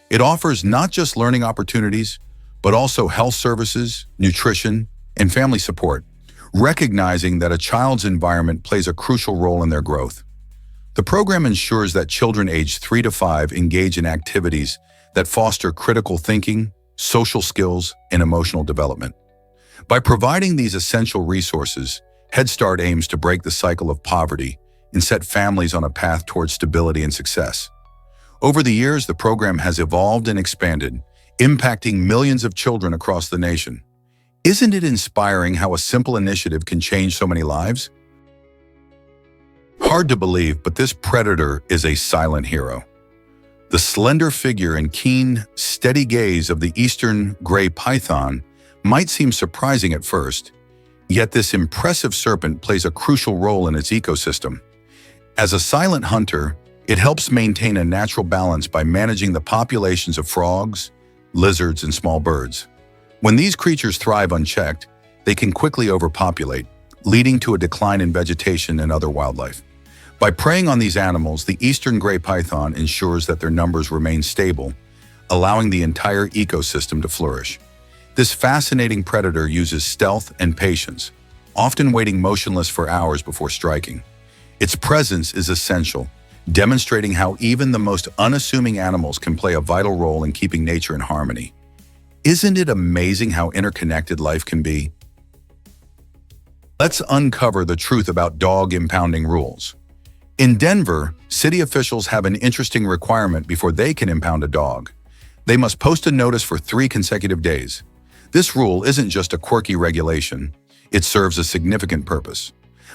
It offers not just learning opportunities, but also health services, nutrition, and family support, recognizing that a child's environment plays a crucial role in their growth. The program ensures that children aged 3 to 5 engage in activities that foster critical thinking, social skills, and emotional development. By providing these essential resources, Head Start aims to break the cycle of poverty and set families on a path towards stability and success. Over the years, the program has evolved and expanded, impacting millions of children across the nation. Isn't it inspiring how a simple initiative can change so many lives? Hard to believe, but this predator is a silent hero. The slender figure and keen, steady gaze of the eastern gray python might seem surprising at first, yet this impressive serpent plays a crucial role in its ecosystem. As a silent hunter, it helps maintain a natural balance by managing the populations of frogs, lizards, and small birds. When these creatures thrive unchecked, they can quickly overpopulate, leading to a decline in vegetation and other wildlife. By preying on these animals, the eastern gray python ensures that their numbers remain stable, allowing the entire ecosystem to flourish. This fascinating predator uses stealth and patience, often waiting motionless for hours before striking. Its presence is essential, demonstrating how even the most unassuming animals can play a vital role in keeping nature in harmony. Isn't it amazing how interconnected life can be? Let's uncover the truth about dog impounding rules. In Denver, city officials have an interesting requirement before they can impound a dog. They must post a notice for 3 consecutive days. This rule isn't just a quirky regulation, it serves a significant purpose.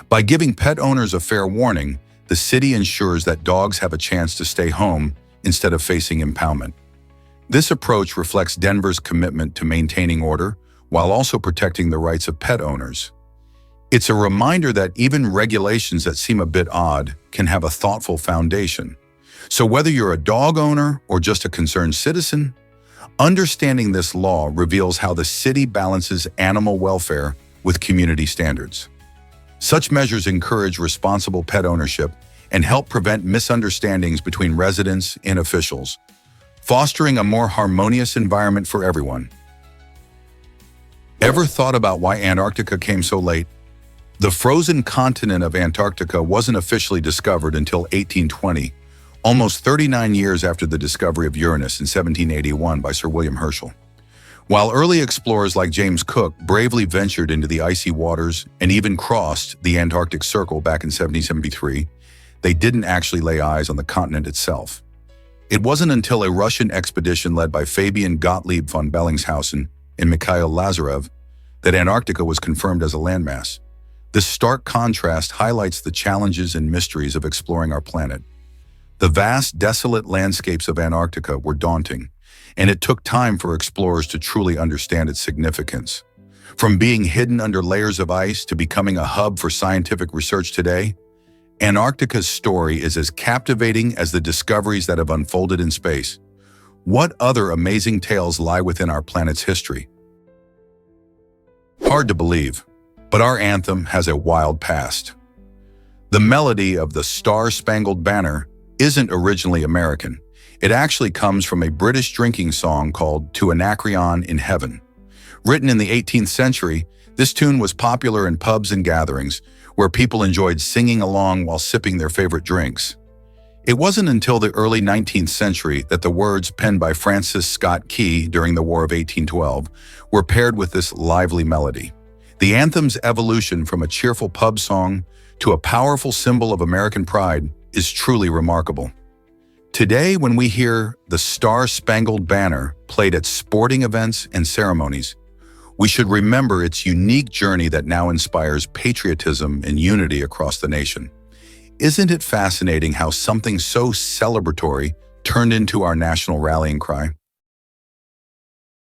By giving pet owners a fair warning, the city ensures that dogs have a chance to stay home instead of facing impoundment. This approach reflects Denver's commitment to maintaining order while also protecting the rights of pet owners. It's a reminder that even regulations that seem a bit odd can have a thoughtful foundation. So whether you're a dog owner or just a concerned citizen, understanding this law reveals how the city balances animal welfare with community standards. Such measures encourage responsible pet ownership and help prevent misunderstandings between residents and officials, fostering a more harmonious environment for everyone. Ever thought about why Antarctica came so late? The frozen continent of Antarctica wasn't officially discovered until 1820, almost 39 years after the discovery of Uranus in 1781 by Sir William Herschel. While early explorers like James Cook bravely ventured into the icy waters and even crossed the Antarctic Circle back in 1773, they didn't actually lay eyes on the continent itself. It wasn't until a Russian expedition led by Fabian Gottlieb von Bellingshausen and Mikhail Lazarev that Antarctica was confirmed as a landmass. This stark contrast highlights the challenges and mysteries of exploring our planet. The vast, desolate landscapes of Antarctica were daunting, and it took time for explorers to truly understand its significance. From being hidden under layers of ice to becoming a hub for scientific research today, Antarctica's story is as captivating as the discoveries that have unfolded in space. What other amazing tales lie within our planet's history? Hard to believe, but our anthem has a wild past. The melody of the Star-Spangled Banner isn't originally American. It actually comes from a British drinking song called To Anacreon in Heaven. Written in the 18th century, this tune was popular in pubs and gatherings, where people enjoyed singing along while sipping their favorite drinks. It wasn't until the early 19th century that the words penned by Francis Scott Key during the War of 1812 were paired with this lively melody. The anthem's evolution from a cheerful pub song to a powerful symbol of American pride is truly remarkable. Today, when we hear the Star-Spangled Banner played at sporting events and ceremonies, we should remember its unique journey that now inspires patriotism and unity across the nation. Isn't it fascinating how something so celebratory turned into our national rallying cry?